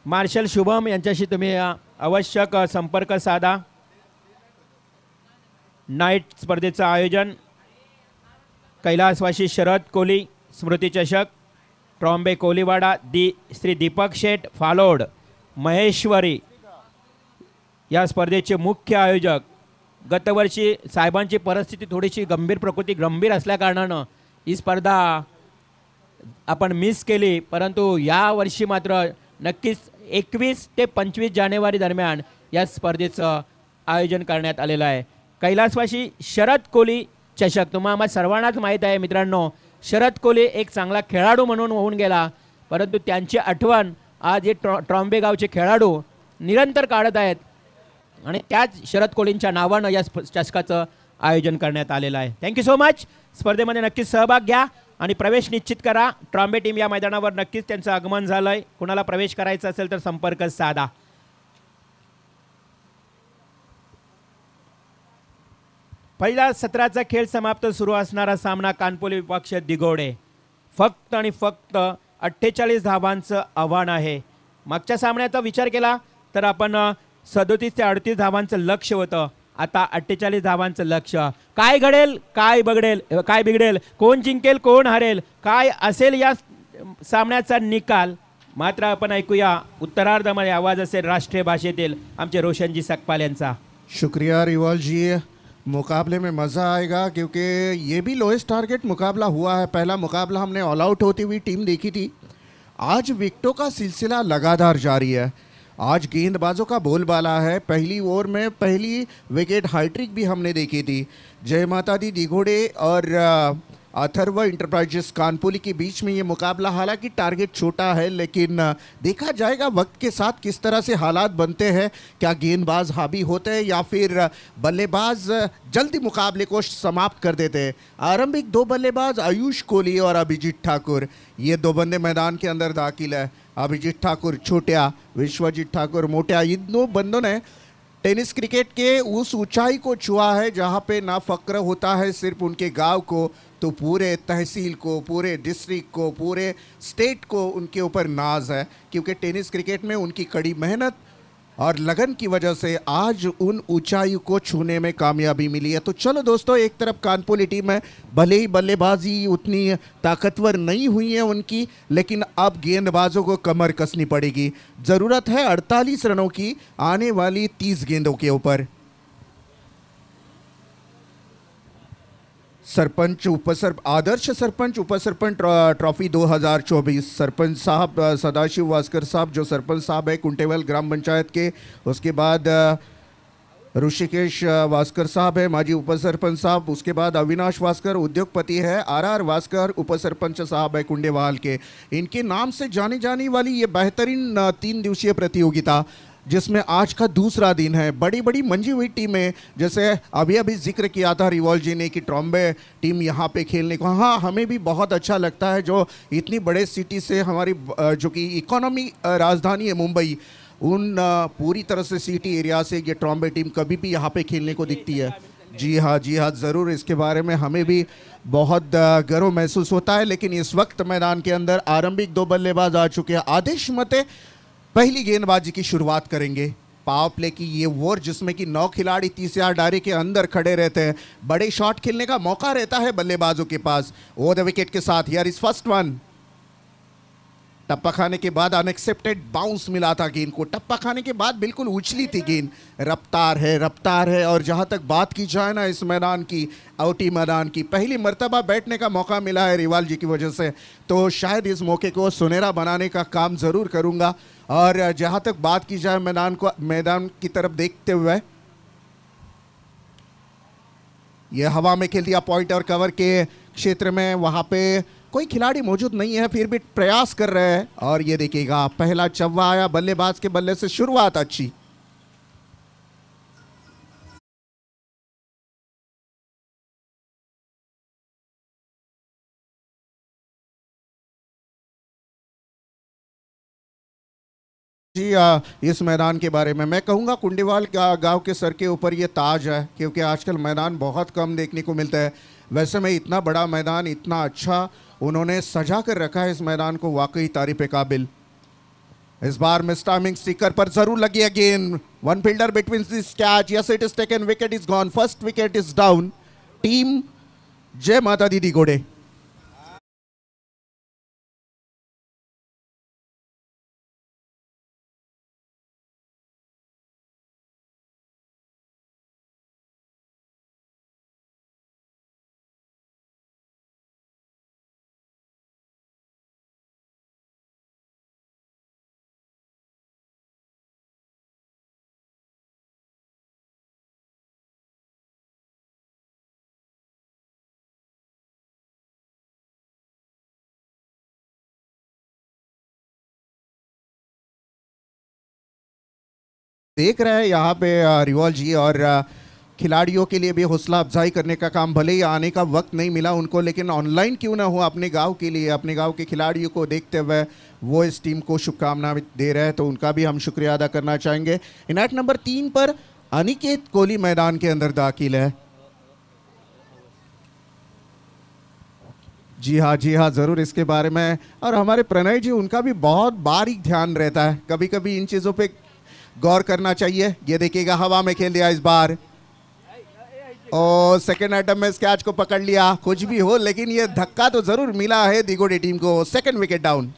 मार्शल शुभम यांच्याशी तुम्ही आवश्यक संपर्क साधा. नाईट स्पर्धेचं आयोजन कैलासवासी शरद कोहली स्मृतिचषक ट्रॉम्बे कोलीवाडा श्री दीपक शेठ फालोड महेश्वरी या स्पर्धेचे मुख्य आयोजक गतवर्षी साहेबांची परिस्थिती थोडीशी गंभीर प्रकृती गंभीर असल्याकारणानं ही स्पर्धा आपण मिस केली, परंतु या वर्षी मात्र नक्कीच 21 ते 25 जानेवारी दरम्यान या स्पर्धेचं आयोजन करण्यात आलेलं आहे. कैलासवासी शरद कोहली चषक तुम्हाला सर्वांनाच माहीत आहे मित्रांनो, शरद कोहली एक चांगला खेळाडू म्हणून होऊन गेला, परंतु त्यांची आठवण आज हे ट्रॉम्बे गावचे खेळाडू निरंतर काढत आहेत आणि त्याच शरद कोहलींच्या नावानं या चषकाचं आयोजन करण्यात आलेलं आहे. Thank you so much. स्पर्धेमध्ये नक्कीच सहभाग घ्या आणि प्रवेश निश्चित करा. ट्रॉम्बे टीम या मैदानावर नक्कीच त्यांचं आगमन झालं आहे. कुणाला प्रवेश करायचा असेल तर संपर्क साधा. पहिल्या सत्राचा खेळ समाप्त सुरू असणारा सामना कानपोली विपक्ष दिघोडे. फक्त आणि फक्त 48 धावांचं आव्हान आहे. मागच्या सामन्याचा विचार केला तर आपण 37 ते 38 धावांचं लक्ष होतं, आता 48 धावांचं लक्ष. काय घडेल, काय बिघडेल, कोण जिंकेल, कोण हरेल, काय असेल या सामन्याचा निकाल, मात्र आपण ऐकूया उत्तरार्धामध्ये आवाज असेल राष्ट्रीय भाषेतील आमचे रोशनजी सकपाल यांचा. शुक्रिया रिवाल जी. मुकाबले में मज़ा आएगा क्योंकि ये भी लोएस्ट टारगेट मुकाबला हुआ है. पहला मुकाबला हमने ऑल आउट होती हुई टीम देखी थी. आज विकेटों का सिलसिला लगातार जारी है. आज गेंदबाजों का बोलबाला है. पहली ओवर में पहली विकेट हाइट्रिक भी हमने देखी थी. जय माता दी दिघोड़े और अथर्व इंटरप्राइजेस कानपुली के बीच में ये मुकाबला, हालांकि टारगेट छोटा है, लेकिन देखा जाएगा वक्त के साथ किस तरह से हालात बनते हैं. क्या गेंदबाज हावी होते हैं या फिर बल्लेबाज जल्दी मुकाबले को समाप्त कर देते हैं. आरंभिक दो बल्लेबाज आयुष कोहली और अभिजीत ठाकुर, ये दो बंदे मैदान के अंदर दाखिल है. अभिजीत ठाकुर छोट्या, विश्वजीत ठाकुर मोट्या, इन दो बंदों ने टेनिस क्रिकेट के उस ऊंचाई को छुआ है जहां पे ना फक्र होता है सिर्फ उनके गांव को, तो पूरे तहसील को, पूरे डिस्ट्रिक्ट को, पूरे स्टेट को उनके ऊपर नाज है. क्योंकि टेनिस क्रिकेट में उनकी कड़ी मेहनत और लगन की वजह से आज उन ऊंचाई को छूने में कामयाबी मिली है. तो चलो दोस्तों, एक तरफ कानपुली टीम है, भले ही बल्लेबाजी उतनी ताकतवर नहीं हुई है उनकी, लेकिन अब गेंदबाजों को कमर कसनी पड़ेगी. ज़रूरत है 48 रनों की आने वाली 30 गेंदों के ऊपर. सरपंच आदर्श सरपंच उपसरपंच ट्रॉफी 2024. सरपंच साहब सदाशिव वास्कर साहब जो सरपंच साहब है कुंटेवल ग्राम पंचायत के. उसके बाद ऋषिकेश वास्कर साहब है माजी उपसरपंच साहब. उसके बाद अविनाश वास्कर उद्योगपति है. आर वास्कर उपसरपंच साहब है कुंडेवाल के. इनके नाम से जानी जाने वाली ये बेहतरीन 3 दिवसीय प्रतियोगिता, जिसमें आज का दूसरा दिन है. बड़ी बड़ी मंजी हुई टीमें, जैसे अभी जिक्र किया था रिवॉल जी ने कि ट्रॉम्बे टीम यहाँ पे खेलने को. हाँ, हमें भी बहुत अच्छा लगता है जो इतनी बड़े सिटी से हमारी जो कि इकोनॉमी राजधानी है मुंबई, उन पूरी तरह से सिटी एरिया से ये ट्रॉम्बे टीम कभी भी यहाँ पे खेलने को दिखती है. जी हाँ ज़रूर. इसके बारे में हमें भी बहुत गर्व महसूस होता है. लेकिन इस वक्त मैदान के अंदर आरंभिक 2 बल्लेबाज आ चुके हैं. आदेश मते पहली गेंदबाजी की शुरुआत करेंगे. पावर प्ले की ये ओवर जिसमें कि 9 खिलाड़ी 30 यार्ड डायरे के अंदर खड़े रहते हैं. बड़े शॉट खेलने का मौका रहता है बल्लेबाजों के पास. ओवर द विकेट के साथ हियर इज फर्स्ट वन. टप्पा खाने के बाद अनएक्सेप्टेड बाउंस मिला था गेंद को. टप्पा खाने के बाद बिल्कुल उछली थी गेंद. रफ्तार है. और जहां तक बात की जाए ना इस मैदान की, आउटी मैदान की, पहली मर्तबा बैठने का मौका मिला है रिवाल जी की वजह से, तो शायद इस मौके को सुनहरा बनाने का काम ज़रूर करूंगा. और जहां तक बात की जाए मैदान की तरफ देखते हुए, यह हवा में खेल दिया पॉइंट और कवर के क्षेत्र में. वहां पे कोई खिलाड़ी मौजूद नहीं है, फिर भी प्रयास कर रहे हैं. और ये देखिएगा पहला चव्वा आया बल्लेबाज के बल्ले से. शुरुआत अच्छी. जी इस मैदान के बारे में मैं कहूँगा कुंडेवाल गांव के सर के ऊपर ये ताज है, क्योंकि आजकल मैदान बहुत कम देखने को मिलता है. वैसे में इतना बड़ा मैदान, इतना अच्छा उन्होंने सजा कर रखा है इस मैदान को, वाकई तारीफ काबिल. इस बार मिस टाइमिंग स्टिकर पर जरूर लगी again. One fielder between this catch. Yes, it is taken. Wicket is gone. First wicket is down. Team Jai Mata दी दिघोड़े. देख रहे हैं यहाँ पे रिवॉल जी और खिलाड़ियों के लिए भी हौसला अफजाई करने का काम, भले ही आने का वक्त नहीं मिला उनको, लेकिन ऑनलाइन क्यों ना हो अपने गांव के लिए, अपने गांव के खिलाड़ियों को देखते हुए वो इस टीम को शुभकामनाएं दे रहे हैं, तो उनका भी हम शुक्रिया अदा करना चाहेंगे। इनायत नंबर 3 पर अनिकेत कोहली मैदान के अंदर दाखिल है। जी हाँ ज़रूर इसके बारे में, और हमारे प्रणय जी उनका भी बहुत बारीक ध्यान रहता है, कभी कभी इन चीज़ों पे गौर करना चाहिए। ये देखिएगा हवा में खेल दिया इस बार, और सेकेंड आइटम में इस कैच को पकड़ लिया। कुछ भी हो लेकिन ये धक्का तो जरूर मिला है दिगोडी टीम को। Second wicket down.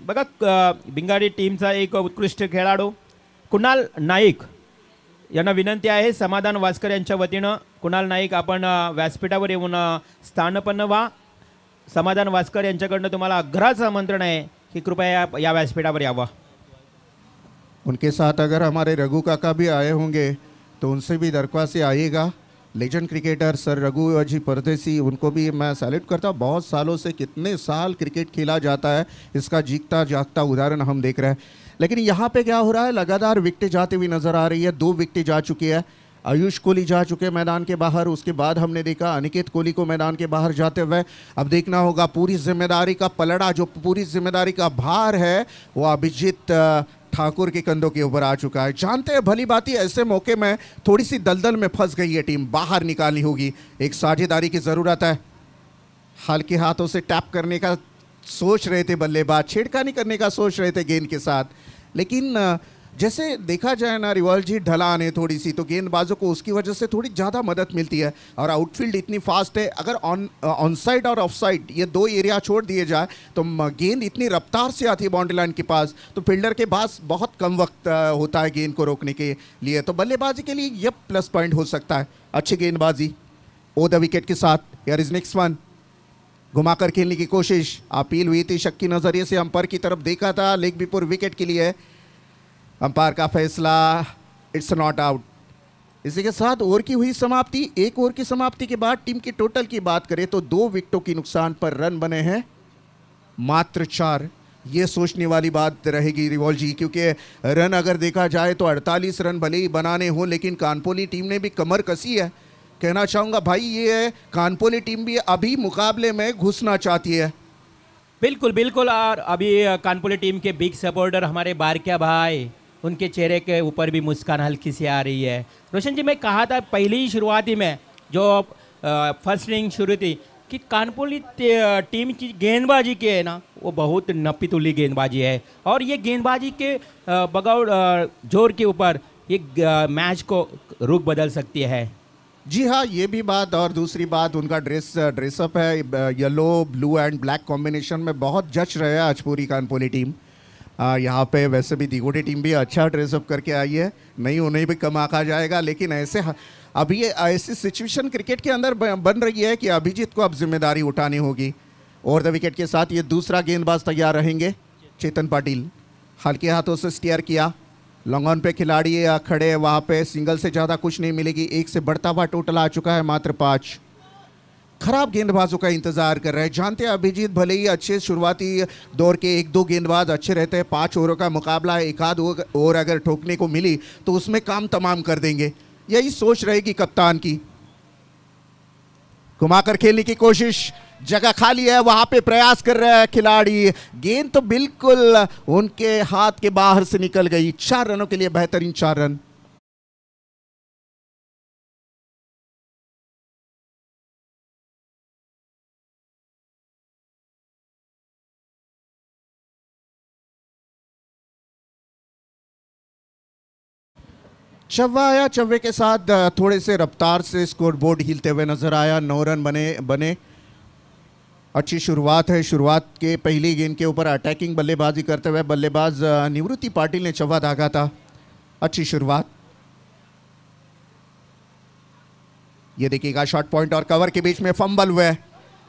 बघा बिंगाडी टीमचा एक उत्कृष्ट खेळाडू कुणाल नाईक यांना विनंती आहे, समाधान वास्कर यांच्या वतीनं कुणाल नाईक आपण व्यासपीठावर येऊन स्थानपन्न व्हा। समाधान वास्कर यांच्याकडनं तुम्हाला आग्रहाचं आमंत्रण आहे की कृपया या व्यासपीठावर यावा। उनके साथ अगर हमारे रघु काका भी आए होंगे तो उनसे भी दरख्वास्त से आइएगा। लेजेंड क्रिकेटर सर रघु जी परदेसी, उनको भी मैं सैल्यूट करता हूँ। बहुत सालों से, कितने साल क्रिकेट खेला जाता है, इसका जीता जागता उदाहरण हम देख रहे हैं। लेकिन यहाँ पे क्या हो रहा है, लगातार विकेटें जाती हुई नजर आ रही है। 2 विकेटें जा चुकी है। आयुष कोहली जा चुके मैदान के बाहर, उसके बाद हमने देखा अनिकेत कोहली को मैदान के बाहर जाते हुए। अब देखना होगा, पूरी जिम्मेदारी का पलड़ा, जो पूरी जिम्मेदारी का भार है वो अभिजीत ठाकुर के कंधों के ऊपर आ चुका है। जानते हैं भली बात ही, ऐसे मौके में थोड़ी सी दलदल में फंस गई है टीम, बाहर निकालनी होगी। एक साझेदारी की ज़रूरत है। हल्के हाथों से टैप करने का सोच रहे थे बल्लेबाज, छेड़खानी करने का सोच रहे थे गेंद के साथ, लेकिन जैसे देखा जाए ना रिवॉल जी, ढलान है थोड़ी सी, तो गेंदबाजों को उसकी वजह से थोड़ी ज़्यादा मदद मिलती है। और आउटफील्ड इतनी फास्ट है, अगर ऑन साइड और ऑफ साइड ये 2 एरिया छोड़ दिए जाए तो गेंद इतनी रफ्तार से आती है बाउंड्री लाइन के पास, तो फील्डर के पास बहुत कम वक्त होता है गेंद को रोकने के लिए। तो बल्लेबाजी के लिए यह प्लस पॉइंट हो सकता है। अच्छी गेंदबाजी ओ द विकेट के साथ। Here is next one. घुमाकर खेलने की कोशिश, अपील हुई थी, शक की नज़रिए से अंपायर की तरफ देखा था, लेग बिफोर विकेट के लिए अंपायर का फैसला, इट्स नॉट आउट। इसी के साथ ओवर की हुई समाप्ति। 1 ओवर की समाप्ति के बाद टीम की टोटल की बात करें तो 2 विकेटों की नुकसान पर रन बने हैं मात्र 4। ये सोचने वाली बात रहेगी रिवॉल जी, क्योंकि रन अगर देखा जाए तो 48 रन भले ही बनाने हो, लेकिन कानपोली टीम ने भी कमर कसी है। कहना चाहूँगा भाई, ये कानपोली टीम भी अभी मुकाबले में घुसना चाहती है। बिल्कुल बिल्कुल। और अभी कानपुर टीम के बिग सपोर्टर हमारे बारक्या भाई, उनके चेहरे के ऊपर भी मुस्कान हल्की सी आ रही है। रोशन जी, मैं कहा था पहली ही शुरुआती में जो फर्स्ट इनिंग शुरू थी कि कानपुर टीम की गेंदबाजी के है ना, वो बहुत नपी तुली गेंदबाजी है, और ये गेंदबाजी के बगौर जोर के ऊपर ये मैच को रुख बदल सकती है। जी हाँ, ये भी बात। और दूसरी बात, उनका ड्रेसअप है yellow blue and black combination में, बहुत जच रहे हैं आज पूरी कानपुरी टीम। यहाँ पे वैसे भी दिगोटी टीम भी अच्छा ड्रेसअप करके आई है, नहीं उन्हें भी कम आका जाएगा। लेकिन अभी ऐसी सिचुएशन क्रिकेट के अंदर बन रही है कि अभिजीत को अब जिम्मेदारी उठानी होगी। और द विकेट के साथ ये दूसरा गेंदबाज तैयार रहेंगे, चेतन पाटिल। हल्के हाथों से स्टीयर किया, लॉन्ग ऑन पे खिलाड़ी खड़े हैं वहाँ पे, सिंगल से ज़्यादा कुछ नहीं मिलेगी। 1 से बढ़ता हुआ टोटल आ चुका है मात्र 5। खराब गेंदबाजों का इंतजार कर रहे हैं। जानते हैं अभिजीत भले ही अच्छे शुरुआती दौर के 1-2 गेंदबाज अच्छे रहते हैं, 5 ओवरों का मुकाबला है, 1 आध ओवर अगर ठोकने को मिली तो उसमें काम तमाम कर देंगे। यही सोच रहेगी कप्तान की। घुमाकर खेलने की कोशिश, जगह खाली है, वहां पे प्रयास कर रहे हैं खिलाड़ी। गेंद तो बिल्कुल उनके हाथ के बाहर से निकल गई। 4 रनों के लिए बेहतरीन 4 रन। चव्वा आया, चव्वे के साथ थोड़े से रफ्तार से स्कोरबोर्ड हिलते हुए नजर आया। 9 रन बने। अच्छी शुरुआत है। शुरुआत के पहली गेंद के ऊपर अटैकिंग बल्लेबाजी करते हुए बल्लेबाज निवृत्ति पाटिल ने चव्वा दागा था। अच्छी शुरुआत। ये देखिएगा शॉर्ट पॉइंट और कवर के बीच में फंबल हुए।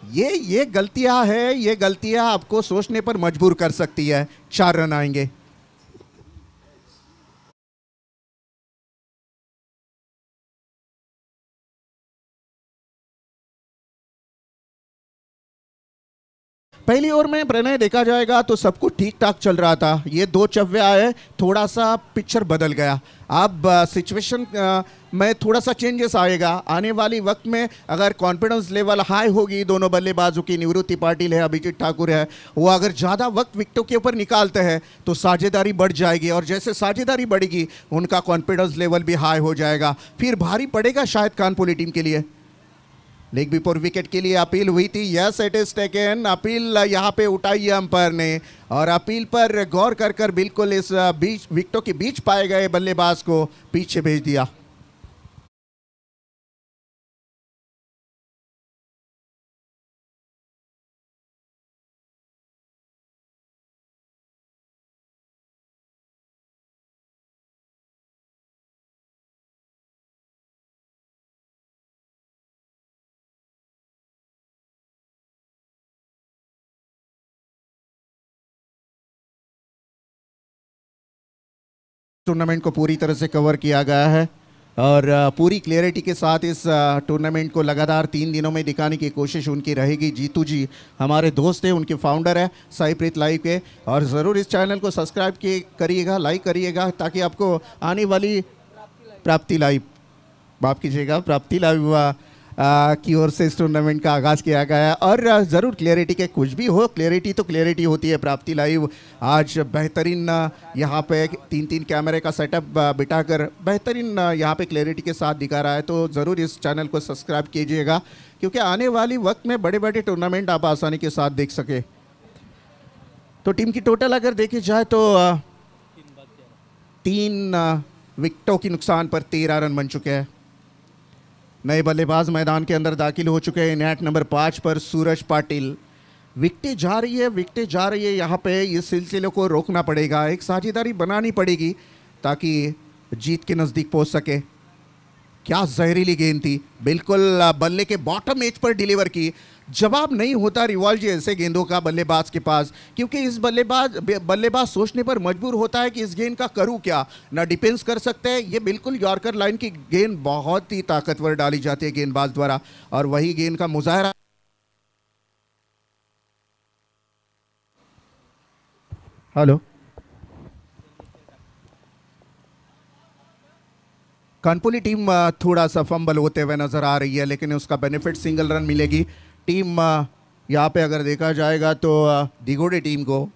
ये गलतियां है, ये गलतियां आपको सोचने पर मजबूर कर सकती है। 4 रन आएंगे। पहली ओवर में प्रणय देखा जाएगा तो सब कुछ ठीक ठाक चल रहा था। ये 2 चव्वे आए, थोड़ा सा पिक्चर बदल गया। अब सिचुएशन में थोड़ा सा चेंजेस आएगा। आने वाली वक्त में अगर कॉन्फिडेंस लेवल हाई होगी दोनों बल्लेबाजों की, निवृत्ति पाटिल है, अभिजीत ठाकुर है, वो अगर ज़्यादा वक्त विकेटों के ऊपर निकालते हैं तो साझेदारी बढ़ जाएगी, और जैसे साझेदारी बढ़ेगी उनका कॉन्फिडेंस लेवल भी हाई हो जाएगा। फिर भारी पड़ेगा शायद कानपुर टीम के लिए। लेग बिफोर विकेट के लिए अपील हुई थी। Yes, it is taken. Appeal यहाँ पे उठाई है अंपायर ने, और अपील पर गौर कर कर बिल्कुल इस बीच विकेटों के बीच पाए गए बल्लेबाज को पीछे भेज दिया। टूर्नामेंट को पूरी तरह से कवर किया गया है, और पूरी क्लियरिटी के साथ इस टूर्नामेंट को लगातार 3 दिनों में दिखाने की कोशिश उनकी रहेगी। जीतू जी हमारे दोस्त हैं, उनके फाउंडर है साई प्रीत लाइव के, और ज़रूर इस चैनल को सब्सक्राइब करिएगा, लाइक करिएगा, ताकि आपको आने वाली प्राप्ति लाइव, माफ़ कीजिएगा, प्राप्ति लाइव की ओर से इस टूर्नामेंट का आगाज़ किया गया है। और ज़रूर क्लियरिटी के कुछ भी हो, क्लियरिटी तो क्लियरिटी होती है। प्राप्ति लाइव आज बेहतरीन यहाँ पे 3 कैमरे का सेटअप बिठाकर बेहतरीन यहाँ पे क्लियरिटी के साथ दिखा रहा है। तो ज़रूर इस चैनल को सब्सक्राइब कीजिएगा, क्योंकि आने वाली वक्त में बड़े बड़े टूर्नामेंट आप आसानी के साथ देख सके। तो टीम की टोटल अगर देखी जाए तो 3 विकेटों के नुकसान पर 13 रन बन चुके हैं। नए बल्लेबाज मैदान के अंदर दाखिल हो चुके हैं। नेट नंबर 5 पर सूरज पाटिल। विकेटें जा रही है, विकेटें जा रही है। यहाँ पे इस सिलसिले को रोकना पड़ेगा, एक साझेदारी बनानी पड़ेगी ताकि जीत के नज़दीक पहुँच सके। क्या जहरीली गेंद थी, बिल्कुल बल्ले के बॉटम एज पर डिलीवर की। जवाब नहीं होता रिवाल जी ऐसे गेंदों का बल्लेबाज के पास, क्योंकि इस बल्लेबाज सोचने पर मजबूर होता है कि इस गेंद का करूं क्या, ना डिफेंस कर सकते हैं। ये बिल्कुल यॉर्कर लाइन की गेंद बहुत ही ताकतवर डाली जाती है गेंदबाज द्वारा, और वही गेंद का मुजाहरा। हेलो, कानपुर टीम थोड़ा सा फंबल होते हुए नजर आ रही है, लेकिन उसका बेनिफिट सिंगल रन मिलेगी। टीम यहाँ पे अगर देखा जाएगा तो दिगोड़े टीम को,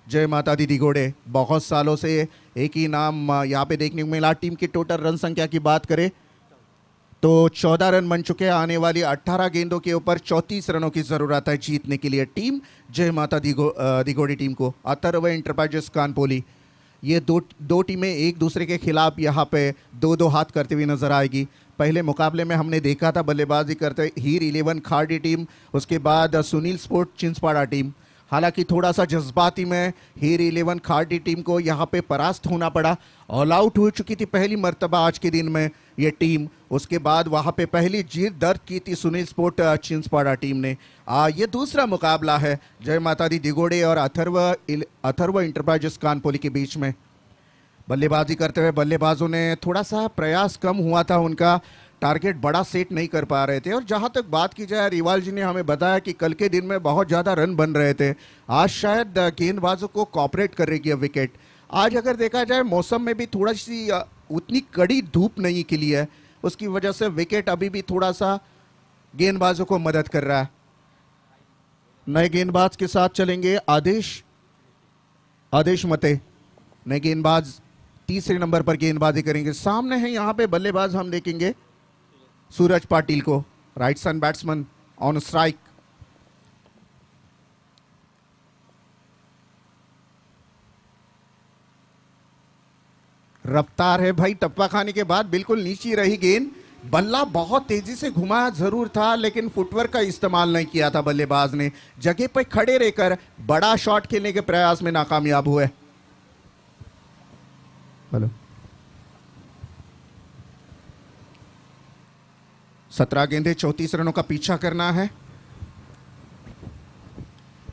जय माता दी दिगोड़े, बहुत सालों से एक ही नाम यहाँ पे देखने को मिला। टीम की टोटल रन संख्या की बात करें तो 14 रन बन चुके हैं। आने वाली 18 गेंदों के ऊपर 34 रनों की ज़रूरत है जीतने के लिए टीम जय माता दिगोड़ी टीम को। अथर्व एंटरप्राइजेस कानपोली, ये दो टीमें एक दूसरे के खिलाफ यहाँ पे 2-2 हाथ करते हुए नजर आएगी। पहले मुकाबले में हमने देखा था बल्लेबाजी करते हीर 11 खाड़ी टीम, उसके बाद सुनील स्पोर्ट चिंचपाड़ा टीम। हालांकि थोड़ा सा जज्बाती में हीर 11 खाड़ी टीम को यहाँ पे परास्त होना पड़ा। ऑल आउट हो चुकी थी पहली मर्तबा आज के दिन में ये टीम। उसके बाद वहाँ पे पहली जीत दर्ज की थी सुनील स्पोर्ट चिंचपाड़ा टीम ने। ये दूसरा मुकाबला है जय माता दी दिगोड़े और अथर्व इंटरप्राइजेस कानपोली के बीच में। बल्लेबाजी करते हुए बल्लेबाजों ने थोड़ा सा प्रयास कम हुआ था, उनका टारगेट बड़ा सेट नहीं कर पा रहे थे। और जहाँ तक बात की जाए, रिवाल जी ने हमें बताया कि कल के दिन में बहुत ज़्यादा रन बन रहे थे। आज शायद गेंदबाजों को कॉपरेट करेगी विकेट। आज अगर देखा जाए मौसम में भी थोड़ा सी उतनी कड़ी धूप नहीं खिली है, उसकी वजह से विकेट अभी भी थोड़ा सा गेंदबाजों को मदद कर रहा है। नए गेंदबाज के साथ चलेंगे आदेश मते। नए गेंदबाज तीसरे नंबर पर गेंदबाजी करेंगे। सामने है यहाँ पे बल्लेबाज, हम देखेंगे सूरज पाटिल को, right hand batsman on strike. रफ्तार है भाई, टप्पा खाने के बाद बिल्कुल नीचे रही गेंद। बल्ला बहुत तेजी से घुमाया जरूर था, लेकिन फुटवर्क का इस्तेमाल नहीं किया था बल्लेबाज ने। जगह पर खड़े रहकर बड़ा शॉट खेलने के प्रयास में नाकामयाब हुए। हेलो, 17 गेंदें 34 रनों का पीछा करना है।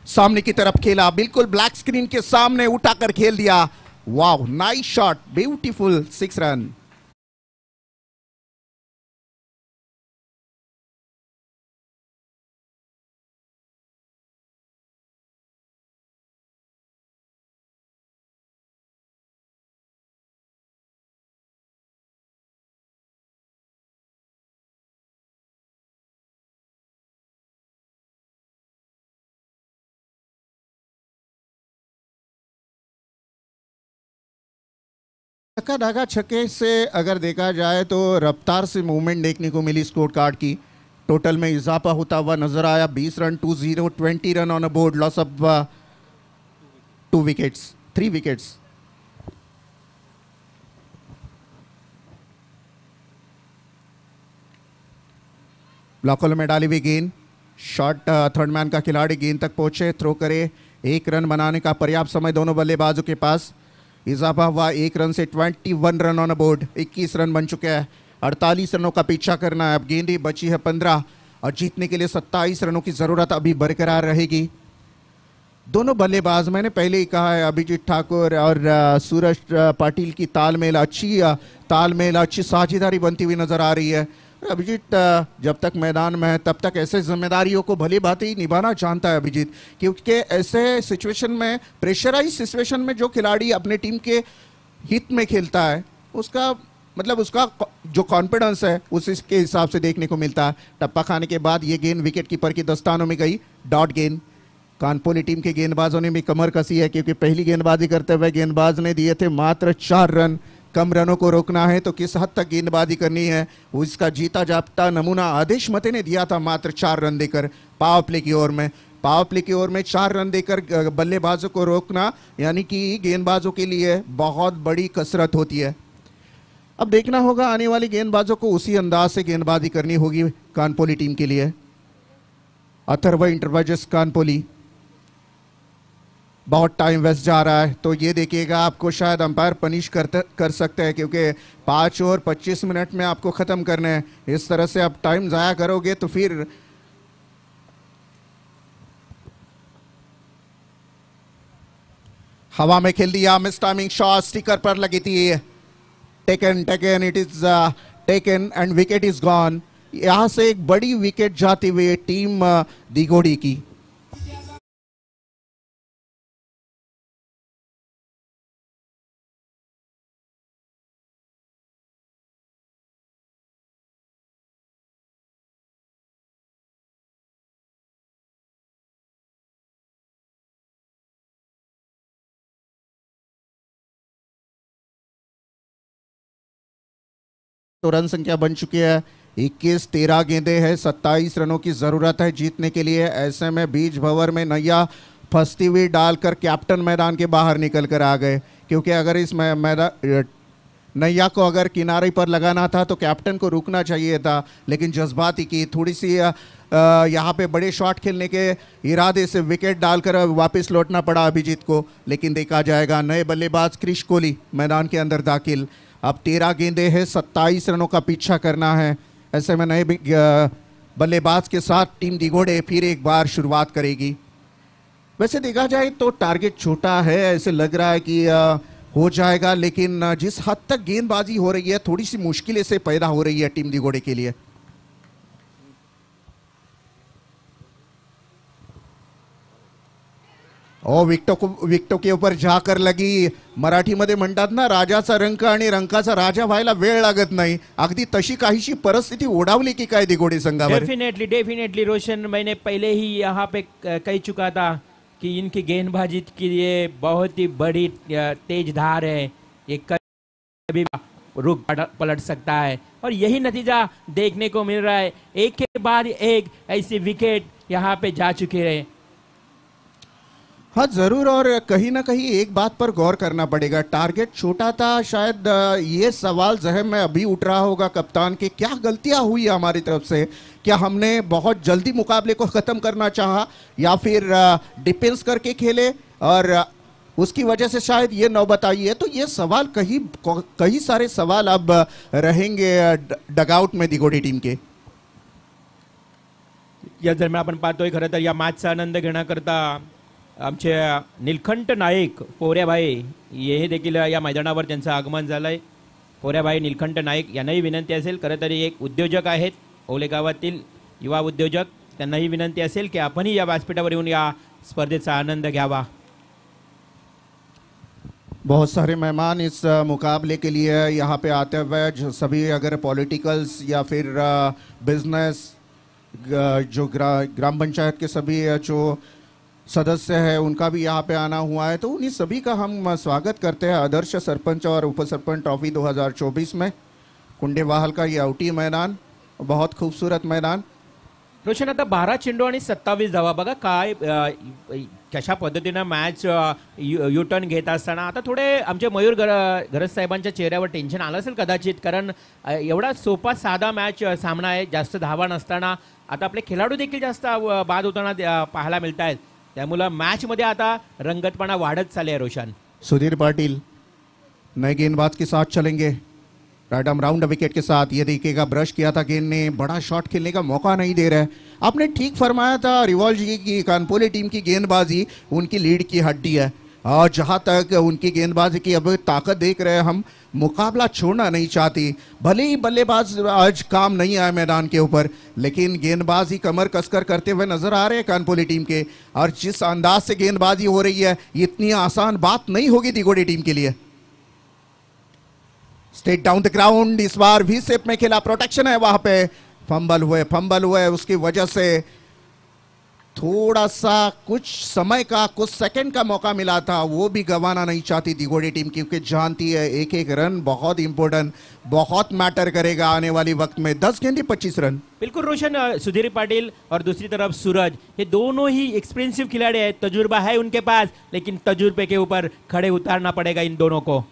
सामने की तरफ खेला, बिल्कुल ब्लैक स्क्रीन के सामने उठाकर खेल दिया। वाह, नाइस शॉट, ब्यूटीफुल 6 रन। चक्का धागा छक्के से अगर देखा जाए तो रफ्तार से मूवमेंट देखने को मिली स्कोर कार्ड की। टोटल में इजाफा होता हुआ नजर आया। 20 run 2-0, 20 run on a board, loss of 2 wickets, 3 wickets. ब्लॉकों में डाली हुई गेंद, शॉट थर्ड मैन का खिलाड़ी गेंद तक पहुंचे, थ्रो करे। 1 रन बनाने का पर्याप्त समय दोनों बल्लेबाजों के पास। इजाफा हुआ 1 रन से 21 रन ऑन बोर्ड, 21 रन बन चुके हैं। 48 रनों का पीछा करना है। अब गेंदें बची है 15 और जीतने के लिए 27 रनों की जरूरत अभी बरकरार रहेगी। दोनों बल्लेबाज, मैंने पहले ही कहा है, अभिजीत ठाकुर और सूरज पाटिल की तालमेल अच्छी साझेदारी बनती हुई नजर आ रही है। अभिजीत जब तक मैदान में है तब तक ऐसे जिम्मेदारियों को भली भांति निभाना जानता है अभिजीत, क्योंकि ऐसे सिचुएशन में, प्रेशराइज सिचुएशन में जो खिलाड़ी अपने टीम के हित में खेलता है उसका मतलब उसका जो कॉन्फिडेंस है उसके हिसाब से देखने को मिलता है। टप्पा खाने के बाद ये गेंद विकेट कीपर की दस्तानों में गई, डॉट गेंद। कानपुरी टीम के गेंदबाजों ने भी कमर कसी है, क्योंकि पहली गेंदबाजी करते हुए गेंदबाज ने दिए थे मात्र 4 रन। कम रनों को रोकना है तो किस हद तक गेंदबाजी करनी है, उसका जीता जागता नमूना आदेश मते ने दिया था मात्र 4 रन देकर पावर प्ले की ओर में। पावर प्ले की ओर में 4 रन देकर बल्लेबाजों को रोकना यानी कि गेंदबाजों के लिए बहुत बड़ी कसरत होती है। अब देखना होगा आने वाली गेंदबाजों को उसी अंदाज से गेंदबाजी करनी होगी कानपुरी टीम के लिए। अथर्व इंटरवाइजेस कानपुरी, बहुत टाइम वेस्ट जा रहा है, तो ये देखिएगा आपको शायद अंपायर पनिश कर सकते हैं, क्योंकि 5 और 25 मिनट में आपको ख़त्म करना है। इस तरह से आप टाइम ज़ाया करोगे तो फिर हवा में खेल दिया, मिस टाइमिंग शॉट, स्टिकर पर लगी थी। Taken, it is taken and wicket is gone. यहां से एक बड़ी विकेट जाती हुई टीम दिगोड़ी की। तो रन संख्या बन चुकी है 21, 13 गेंदें हैं, 27 रनों की जरूरत है जीतने के लिए। ऐसे में बीच भंवर में नैया फंसती हुई डालकर कैप्टन मैदान के बाहर निकल कर आ गए, क्योंकि अगर इस मैदान नैया को अगर किनारे पर लगाना था तो कैप्टन को रुकना चाहिए था, लेकिन जज्बाती की थोड़ी सी यहाँ पे बड़े शॉट खेलने के इरादे से विकेट डालकर वापस लौटना पड़ा अभिजीत को। लेकिन देखा जाएगा, नए बल्लेबाज क्रिश कोहली मैदान के अंदर दाखिल। अब 13 गेंदें हैं, 27 रनों का पीछा करना है। ऐसे में नए बल्लेबाज के साथ टीम दिगोड़े फिर एक बार शुरुआत करेगी। वैसे देखा जाए तो टारगेट छोटा है, ऐसे लग रहा है कि हो जाएगा, लेकिन जिस हद तक गेंदबाजी हो रही है थोड़ी सी मुश्किलें से पैदा हो रही है टीम दिगोड़े के लिए। विकेटों के ऊपर जाकर लगी। मराठीमध्ये म्हणतात ना, राजाचा रंक आणि रंकाचा राजा व्हायला वेळ लागत नाही, अगदी तशी काहीशी परिस्थिती ओढावली की काय दिगोडी संघावर। डेफिनेटली रोशन, मैंने पहले ही यहाँ पे कह चुका था कि इनकी गेंदबाजी के लिए बहुत ही बड़ी तेज धार है, ये कभी रुक पलट सकता है, और यही नतीजा देखने को मिल रहा है। एक के बाद एक ऐसे विकेट यहाँ पे जा चुके हैं। हाँ जरूर, और कहीं ना कहीं एक बात पर गौर करना पड़ेगा, टारगेट छोटा था। शायद ये सवाल जहन में अभी उठ रहा होगा कप्तान के, क्या गलतियां हुई हमारी तरफ से, क्या हमने बहुत जल्दी मुकाबले को ख़त्म करना चाहा या फिर डिफेंस करके खेले और उसकी वजह से शायद ये नौबत आई है। तो ये सवाल कई सारे सवाल अब रहेंगे डगआउट में दिगोड़ी टीम के। या दरम्यान आपण पाहतोय खरं तर या मॅचचा आनंद घेण्याकरता आमचे निलखंठ नाईक पोऱ्याभाई हे देखील या मैदानावर त्यांचं आगमन झालंय. पोऱ्याभाई निलखंठ नाईक यांनाही विनंती असेल, खरं तरी एक उद्योजक आहेत ओले गावातील युवा उद्योजक, त्यांनाही विनंती असेल की आपणही या व्यासपीठावर येऊन या स्पर्धेचा आनंद घ्यावा. बहुत सारे मेहमान इस मुकाबले के लिए यहाँ पे आते हुए, जो सभी अगर पॉलिटिकल्स या फिर बिजनेस, जो ग्राम पंचायत के सभी जो सदस्य हैं उनका भी यहाँ पे आना हुआ है, तो उन्हीं सभी का हम स्वागत करते हैं आदर्श सरपंच और उपसरपंच ट्रॉफी 2024 में. कुंडेवाहल का ये आउटी मैदान, बहुत खूबसूरत मैदान. रोशन, आता 12 चेंडू आणि 27 धावा बघा काय कशा पद्धतीनं मॅच यू टर्न घेत असताना आता थोडे आमचे मयूर गरज साहेबांच्या चेहऱ्यावर टेन्शन आलं असेल कदाचित, कारण एवढा सोपा साधा मॅच सामना आहे, जास्त धावा नसताना आता आपले खेळाडू देखील जास्त बाद होताना पाहायला मिळत आहेत, त्यामुळं मॅचमध्ये आता रंगतपणा वाढत चालले आहे. रोशन, सुधीर पाटिल नए गेंदबाज के साथ चलेंगे, राइट आर्म राउंड विकेट के साथ. ये देखिएगा ब्रश किया था गेंद ने, बड़ा शॉट खेलने का मौका नहीं दे रहा है. आपने ठीक फरमाया था, रिवॉल्व जी की कानपुरी टीम की गेंदबाजी उनकी लीड की हड्डी है, और जहां तक उनकी गेंदबाजी की अब ताकत देख रहे हैं हम, मुकाबला छोड़ना नहीं चाहती. भले ही बल्लेबाज आज काम नहीं आए मैदान के ऊपर, लेकिन गेंदबाजी कमर कसकर करते हुए नजर आ रहे हैं कानपुरी टीम के, और जिस अंदाज से गेंदबाजी हो रही है इतनी आसान बात नहीं होगी दिगोड़ी टीम के लिए. स्टेट डाउन द ग्राउंड, इस बार भी सेप में खेला, प्रोटेक्शन है वहां पे. फंबल हुए उसकी वजह से थोड़ा सा कुछ समय का, कुछ सेकंड का मौका मिला था, वो भी गंवाना नहीं चाहती दिगोड़ी टीम, क्योंकि जानती है एक एक रन बहुत इंपॉर्टेंट, बहुत मैटर करेगा आने वाली वक्त में. 10 गेंदे 25 रन. बिल्कुल रोशन, सुधीर पाटिल और दूसरी तरफ सूरज, ये दोनों ही एक्सपेंसिव खिलाड़ी हैं, तजुर्बा है उनके पास, लेकिन तजुर्बे के ऊपर खड़े उतारना पड़ेगा इन दोनों को.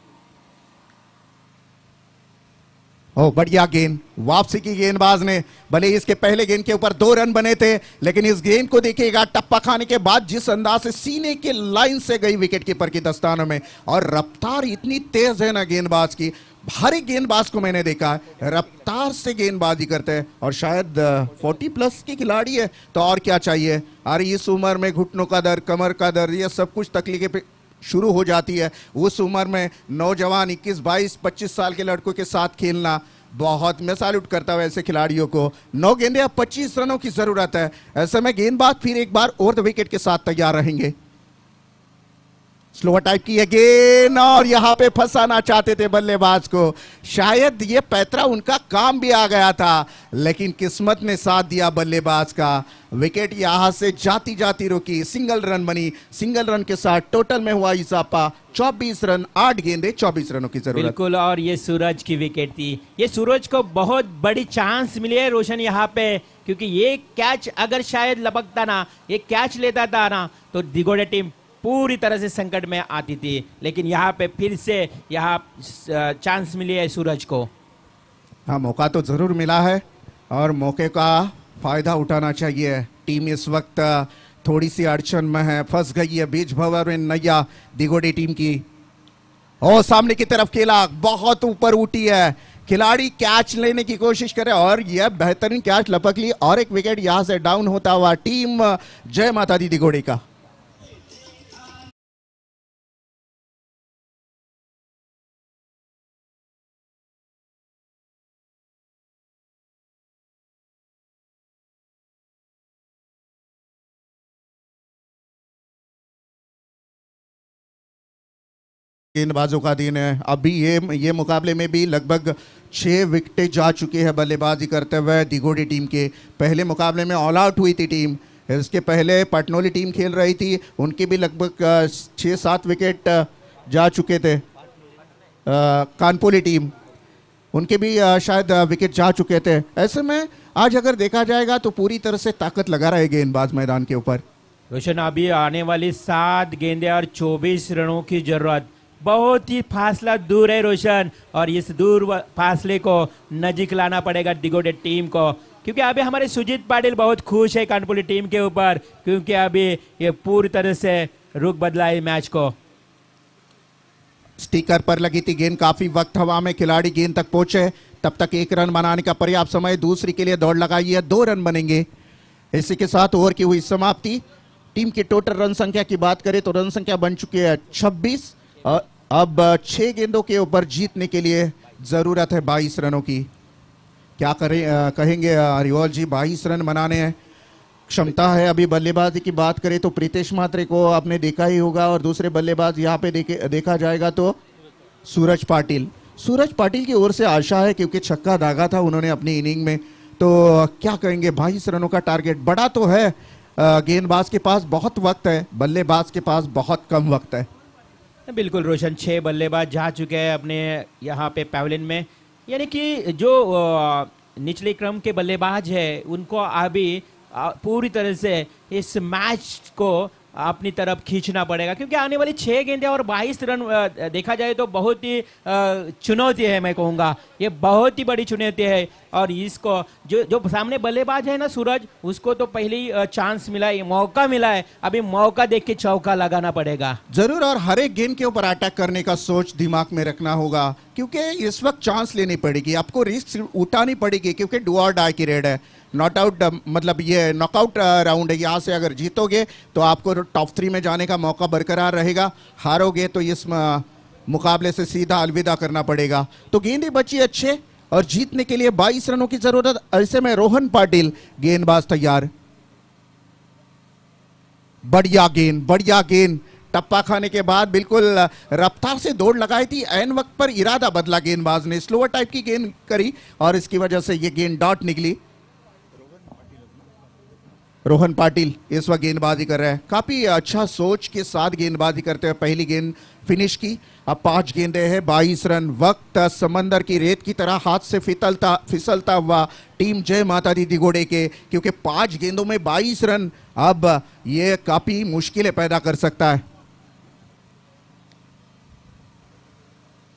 ओ बढ़िया गेंद, वापसी की गेंदबाज ने, भले इसके पहले गेंद के ऊपर 2 रन बने थे, लेकिन इस गेंद को देखिएगा टप्पा खाने के बाद जिस अंदाज से सीने के लाइन से गई विकेट कीपर की दस्तानों में, और रफ्तार इतनी तेज है ना गेंदबाज की, हर एक गेंदबाज को मैंने देखा है रफ्तार से गेंदबाजी करते हैं, और शायद 40 प्लस की खिलाड़ी है तो और क्या चाहिए. अरे इस उम्र में घुटनों का दर्द, कमर का दर्द, ये सब कुछ तकलीफें शुरू हो जाती है. उस उम्र में नौजवान 21, 22, 25 साल के लड़कों के साथ खेलना, बहुत मैं सैल्यूट करता हूं ऐसे खिलाड़ियों को. 9 गेंदे, अब 25 रनों की जरूरत है. ऐसे में गेंदबाज फिर एक बार ओवर द विकेट के साथ तैयार रहेंगे. स्लोअर टाइप की है गेंद, और यहां पे फंसाना चाहते थे बल्लेबाज को. शायद ये पैतरा उनका काम भी आ गया था, लेकिन किस्मत ने साथ दिया बल्लेबाज का. विकेट यहां से जाती जाती रुकी, सिंगल रन बनी. सिंगल रन के साथ टोटल में हुआ इजाफा 24 रन, 8 गेंदे 24 रनों की जरूरत. बिल्कुल, और ये सूरज की विकेट थी. ये सूरज को बहुत बड़ी चांस मिली है रोशन यहाँ पे, क्योंकि ये कैच अगर शायद लपकता ना, ये कैच लेता था ना, तो दिगोड़े टीम पूरी तरह से संकट में आती थी. लेकिन यहाँ पे फिर से यहाँ चांस मिली है सूरज को. हाँ, मौका तो जरूर मिला है, और मौके का फायदा उठाना चाहिए. टीम इस वक्त थोड़ी सी अड़चन में है, फंस गई है बीच भंवर में नैया दिगोड़ी टीम की. और सामने की तरफ खेला, बहुत ऊपर उठी है, खिलाड़ी कैच लेने की कोशिश करे, और यह बेहतरीन कैच लपक ली, और एक विकेट यहां से डाउन होता हुआ टीम जय माता दी दिगोड़ी का. गेंदबाजों का दिन है. अभी ये मुकाबले में भी लगभग 6 विकेटें जा चुकी है बल्लेबाजी करते हुए दिगोड़ी टीम के. पहले मुकाबले में ऑल आउट हुई थी टीम, इसके पहले पटनोली टीम खेल रही थी, उनके भी लगभग 6-7 विकेट जा चुके थे. कानपुरी टीम, उनके भी शायद विकेट जा चुके थे. ऐसे में आज अगर देखा जाएगा तो पूरी तरह से ताकत लगा रहे गेंदबाज मैदान के ऊपर. रोशन, अभी आने वाली 7 गेंदे और 24 रनों की जरूरत. बहुत ही फासला दूर है रोशन, और इस दूर फासले को नजीक लाना पड़ेगा दिगोड़े टीम को, क्योंकि अभी हमारे सुजीत पाटिल बहुत खुश है कानपुरी टीम के ऊपर, क्योंकि अभी ये पूरी तरह से रुख बदला है मैच को. स्टिकर पर लगी थी गेंद, काफी वक्त हवा में, खिलाड़ी गेंद तक पहुंचे, तब तक 1 रन बनाने का पर्याप्त समय. दूसरी के लिए दौड़ लगाई है, 2 रन बनेंगे. इसी के साथ ओवर की हुई समाप्ति। टीम की टोटल रन संख्या की बात करें तो रन संख्या बन चुकी है 26। अब 6 गेंदों के ऊपर जीतने के लिए जरूरत है 22 रनों की। क्या करें कहेंगे रिवॉल जी, 22 रन बनाने हैं, क्षमता है। अभी बल्लेबाजी की बात करें तो प्रीतेश मात्रे को आपने देखा ही होगा, और दूसरे बल्लेबाज यहाँ पे देखा जाएगा तो सूरज पाटिल की ओर से आशा है, क्योंकि छक्का दागा था उन्होंने अपनी इनिंग में। तो क्या कहेंगे, 22 रनों का टारगेट बड़ा तो है, गेंदबाज के पास बहुत वक्त है, बल्लेबाज के पास बहुत कम वक्त है। बिल्कुल रोशन, 6 बल्लेबाज जा चुके हैं अपने यहाँ पे पैवेलियन में, यानी कि जो निचले क्रम के बल्लेबाज है उनको अभी पूरी तरह से इस मैच को अपनी तरफ खींचना पड़ेगा, क्योंकि आने वाली 6 गेंदें और 22 रन देखा जाए तो बहुत ही चुनौती है। मैं कहूँगा ये बहुत ही बड़ी चुनौती है, और इसको जो सामने बल्लेबाज है ना सूरज, उसको तो पहले ही चांस मिला है, मौका मिला है, अभी मौका देख के चौका लगाना पड़ेगा जरूर। और हर एक गेंद के ऊपर अटैक करने का सोच दिमाग में रखना होगा, क्योंकि इस वक्त चांस लेनी पड़ेगी, आपको रिस्क उठानी पड़ेगी, क्योंकि डू और डाई की रेड है। नॉट आउट मतलब ये नॉकआउट राउंड है, यहाँ से अगर जीतोगे तो आपको टॉप 3 में जाने का मौका बरकरार रहेगा, हारोगे तो इस मुकाबले से सीधा अलविदा करना पड़ेगा। तो गेंदें बची अच्छे, और जीतने के लिए 22 रनों की जरूरत। ऐसे में रोहन पाटिल गेंदबाज तैयार, बढ़िया गेंद, टप्पा खाने के बाद बिल्कुल रफ्तार से दौड़ लगाई थी, ऐन वक्त पर इरादा बदला गेंदबाज ने, स्लोअर टाइप की गेंद करी और इसकी वजह से ये गेंद डॉट निकली। रोहन पाटिल इस वक्त गेंदबाजी कर रहे हैं, काफी अच्छा सोच के साथ गेंदबाजी करते हुए पहली गेंद फिनिश की। अब 5 गेंदें हैं, 22 रन। वक्त समंदर की रेत की तरह हाथ से फिसलता हुआ टीम जय माता दी दिगोड़े के, क्योंकि 5 गेंदों में 22 रन अब ये काफी मुश्किलें पैदा कर सकता है।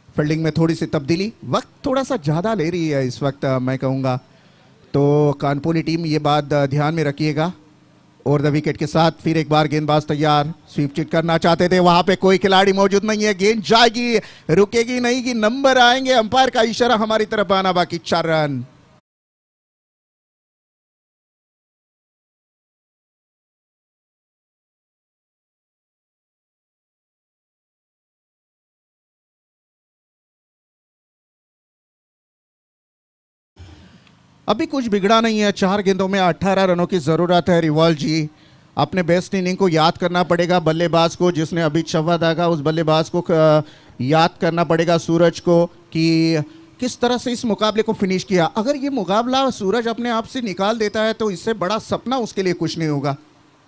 फील्डिंग में थोड़ी सी तब्दीली, वक्त थोड़ा सा ज्यादा ले रही है इस वक्त मैं कहूंगा, तो कानपुरी टीम ये बात ध्यान में रखिएगा। और द विकेट के साथ फिर एक बार गेंदबाज तैयार, स्वीप चिट करना चाहते थे, वहां पे कोई खिलाड़ी मौजूद नहीं है, गेंद जाएगी, रुकेगी नहीं कि नंबर आएंगे, अंपायर का इशारा हमारी तरफ आना बाकी 4 रन। अभी कुछ बिगड़ा नहीं है, 4 गेंदों में 18 रनों की जरूरत है। रिवॉल जी, अपने बेस्ट इनिंग को याद करना पड़ेगा बल्लेबाज को, जिसने अभी छक्का दागा, उस बल्लेबाज को याद करना पड़ेगा सूरज को, कि किस तरह से इस मुकाबले को फिनिश किया। अगर ये मुकाबला सूरज अपने आप से निकाल देता है तो इससे बड़ा सपना उसके लिए कुछ नहीं होगा।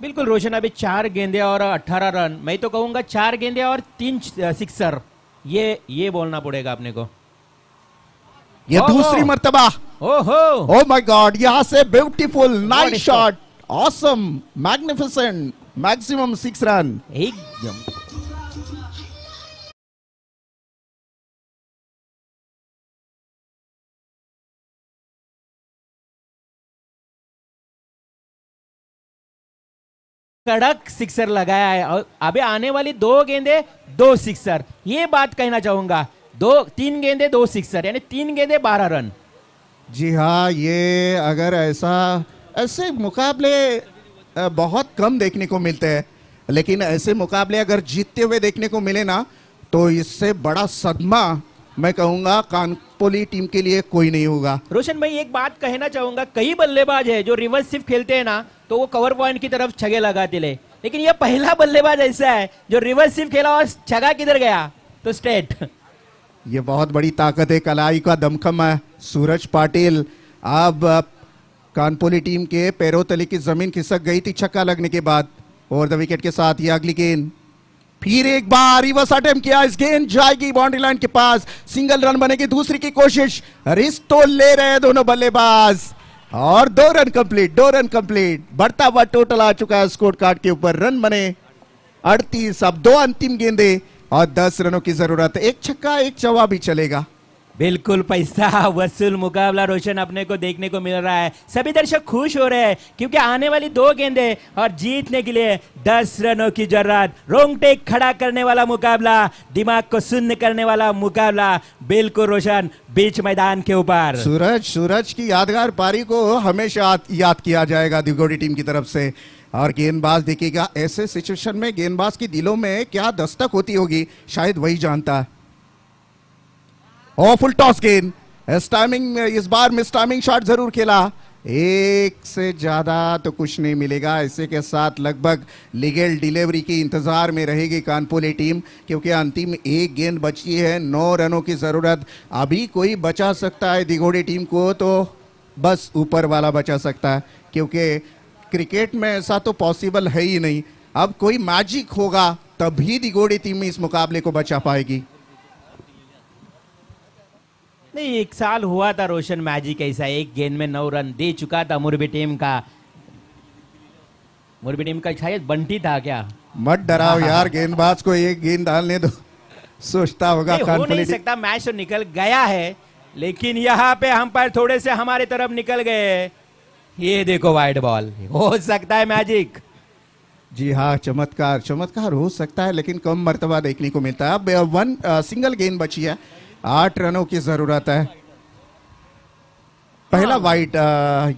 बिल्कुल रोशन, अभी 4 गेंदे और 18 रन, मैं तो कहूंगा 4 गेंदे और 3 सिक्सर, ये बोलना पड़ेगा अपने को। ये दूसरी मर्तबा, ओह माय गॉड, यहां से beautiful nice shot, awesome, magnificent, maximum 6 run एकदम। कड़क सिक्सर लगाया है, और अभी आने वाली 2 गेंदे 2 सिक्सर, ये बात कहना चाहूंगा। 3 गेंदे 2 सिक्सर, यानी 3 गेंदे 12 रन। जी हाँ, ये अगर ऐसे मुकाबले बहुत कम देखने को मिलते हैं, लेकिन ऐसे मुकाबले अगर जीतते हुए देखने को मिले ना, तो इससे बड़ा सदमा मैं कहूंगा कानपुरी टीम के लिए कोई नहीं होगा। रोशन भाई, एक बात कहना चाहूंगा, कई बल्लेबाज है जो रिवर्स शिफ्ट खेलते हैं ना, तो वो कवर पॉइंट की तरफ छगे लगाते ले, लेकिन ये पहला बल्लेबाज ऐसा है जो रिवर्स शिफ्ट खेला और छगा किधर गया, तो स्ट्रेट। ये बहुत बड़ी ताकत है, कलाई का दमखम है सूरज पाटिल। अब कानपुरी टीम के पैरों तले की जमीन खिसक गई थी छक्का लगने के बाद, और द विकेट के साथ ये अगली गेंद, फिर एक बार रिवर्स अटेम्प्ट किया, इस गेंद जाएगी बाउंड्री लाइन के पास, सिंगल रन बनेगी, दूसरी की कोशिश, रिस्क तो ले रहे हैं दोनों बल्लेबाज, और 2 रन कंप्लीट, बढ़ता हुआ टोटल आ चुका है स्कोर कार्ड के ऊपर। रन बने 38, अब 2 अंतिम गेंदे और 10 रनों की जरूरत है, एक छक्का एक चौका भी चलेगा। बिल्कुल पैसा वसूल मुकाबला रोशन अपने को देखने को मिल रहा है। सभी दर्शक खुश हो रहे हैं क्योंकि आने वाली 2 गेंदें और जीतने के लिए 10 रनों की जरूरत। रोंगटे खड़ा करने वाला मुकाबला, दिमाग को शून्य करने वाला मुकाबला। बिल्कुल रोशन बीच मैदान के ऊपर। सूरज की यादगार पारी को हमेशा याद किया जाएगा दिगोड़ी टीम की तरफ से। और गेंदबाज देखिएगा, ऐसे सिचुएशन में गेंदबाज की दिलों में क्या दस्तक होती होगी, शायद वही जानता है। फुल टॉस गेंद, इस टाइमिंग, इस बार मिस टाइमिंग शॉट जरूर खेला। एक से ज्यादा तो कुछ नहीं मिलेगा। इसी के साथ लगभग लीगल डिलीवरी की इंतजार में रहेगी कानपुर टीम, क्योंकि अंतिम 1 गेंद बची है। 9 रनों की जरूरत। अभी कोई बचा सकता है दिगोड़ी टीम को, तो बस ऊपर वाला बचा सकता है, क्योंकि क्रिकेट में ऐसा तो पॉसिबल है ही नहीं। अब कोई मैजिक होगा तभी दिगोड़ी टीम इस मुकाबले को बचा पाएगी। नहीं, 1 साल हुआ था रोशन मैजिक ऐसा, 1 गेंद में 9 रन दे चुका था मुरबी टीम का। मुरबी टीम का शायद बंटी था क्या? मत डराओ यार, गेंदबाज को 1 गेंद डालने दो, सोचता होगा। हो नहीं सकता, मैच तो निकल गया है, लेकिन यहाँ पे अंपायर थोड़े से हमारी तरफ निकल गए। ये देखो वाइड बॉल, हो सकता है मैजिक। जी हाँ, चमत्कार चमत्कार हो सकता है, लेकिन कम मर्तबा देखने को मिलता है। अब सिंगल गेंद बची है, 8 रनों की जरूरत है। पहला वाइट,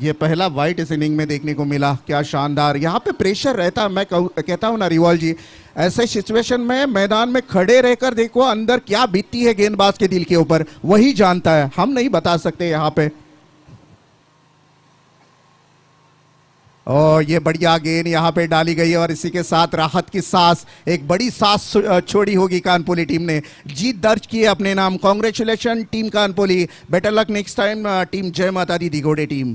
ये पहला वाइट इस इनिंग में देखने को मिला। क्या शानदार, यहाँ पे प्रेशर रहता। मैं कहता हूँ ना रिवॉल जी, ऐसे सिचुएशन में मैदान में खड़े रहकर देखो अंदर क्या बीतती है गेंदबाज के दिल के ऊपर, वही जानता है, हम नहीं बता सकते यहाँ पे। और ये बढ़िया गेंद यहाँ पे डाली गई है, और इसी के साथ राहत की सांस, एक बड़ी सांस छोड़ी होगी कानपुली टीम ने। जीत दर्ज की है अपने नाम। Congratulation team Kanpuli, better luck next time team Jai Mata दी दिगोड़े टीम।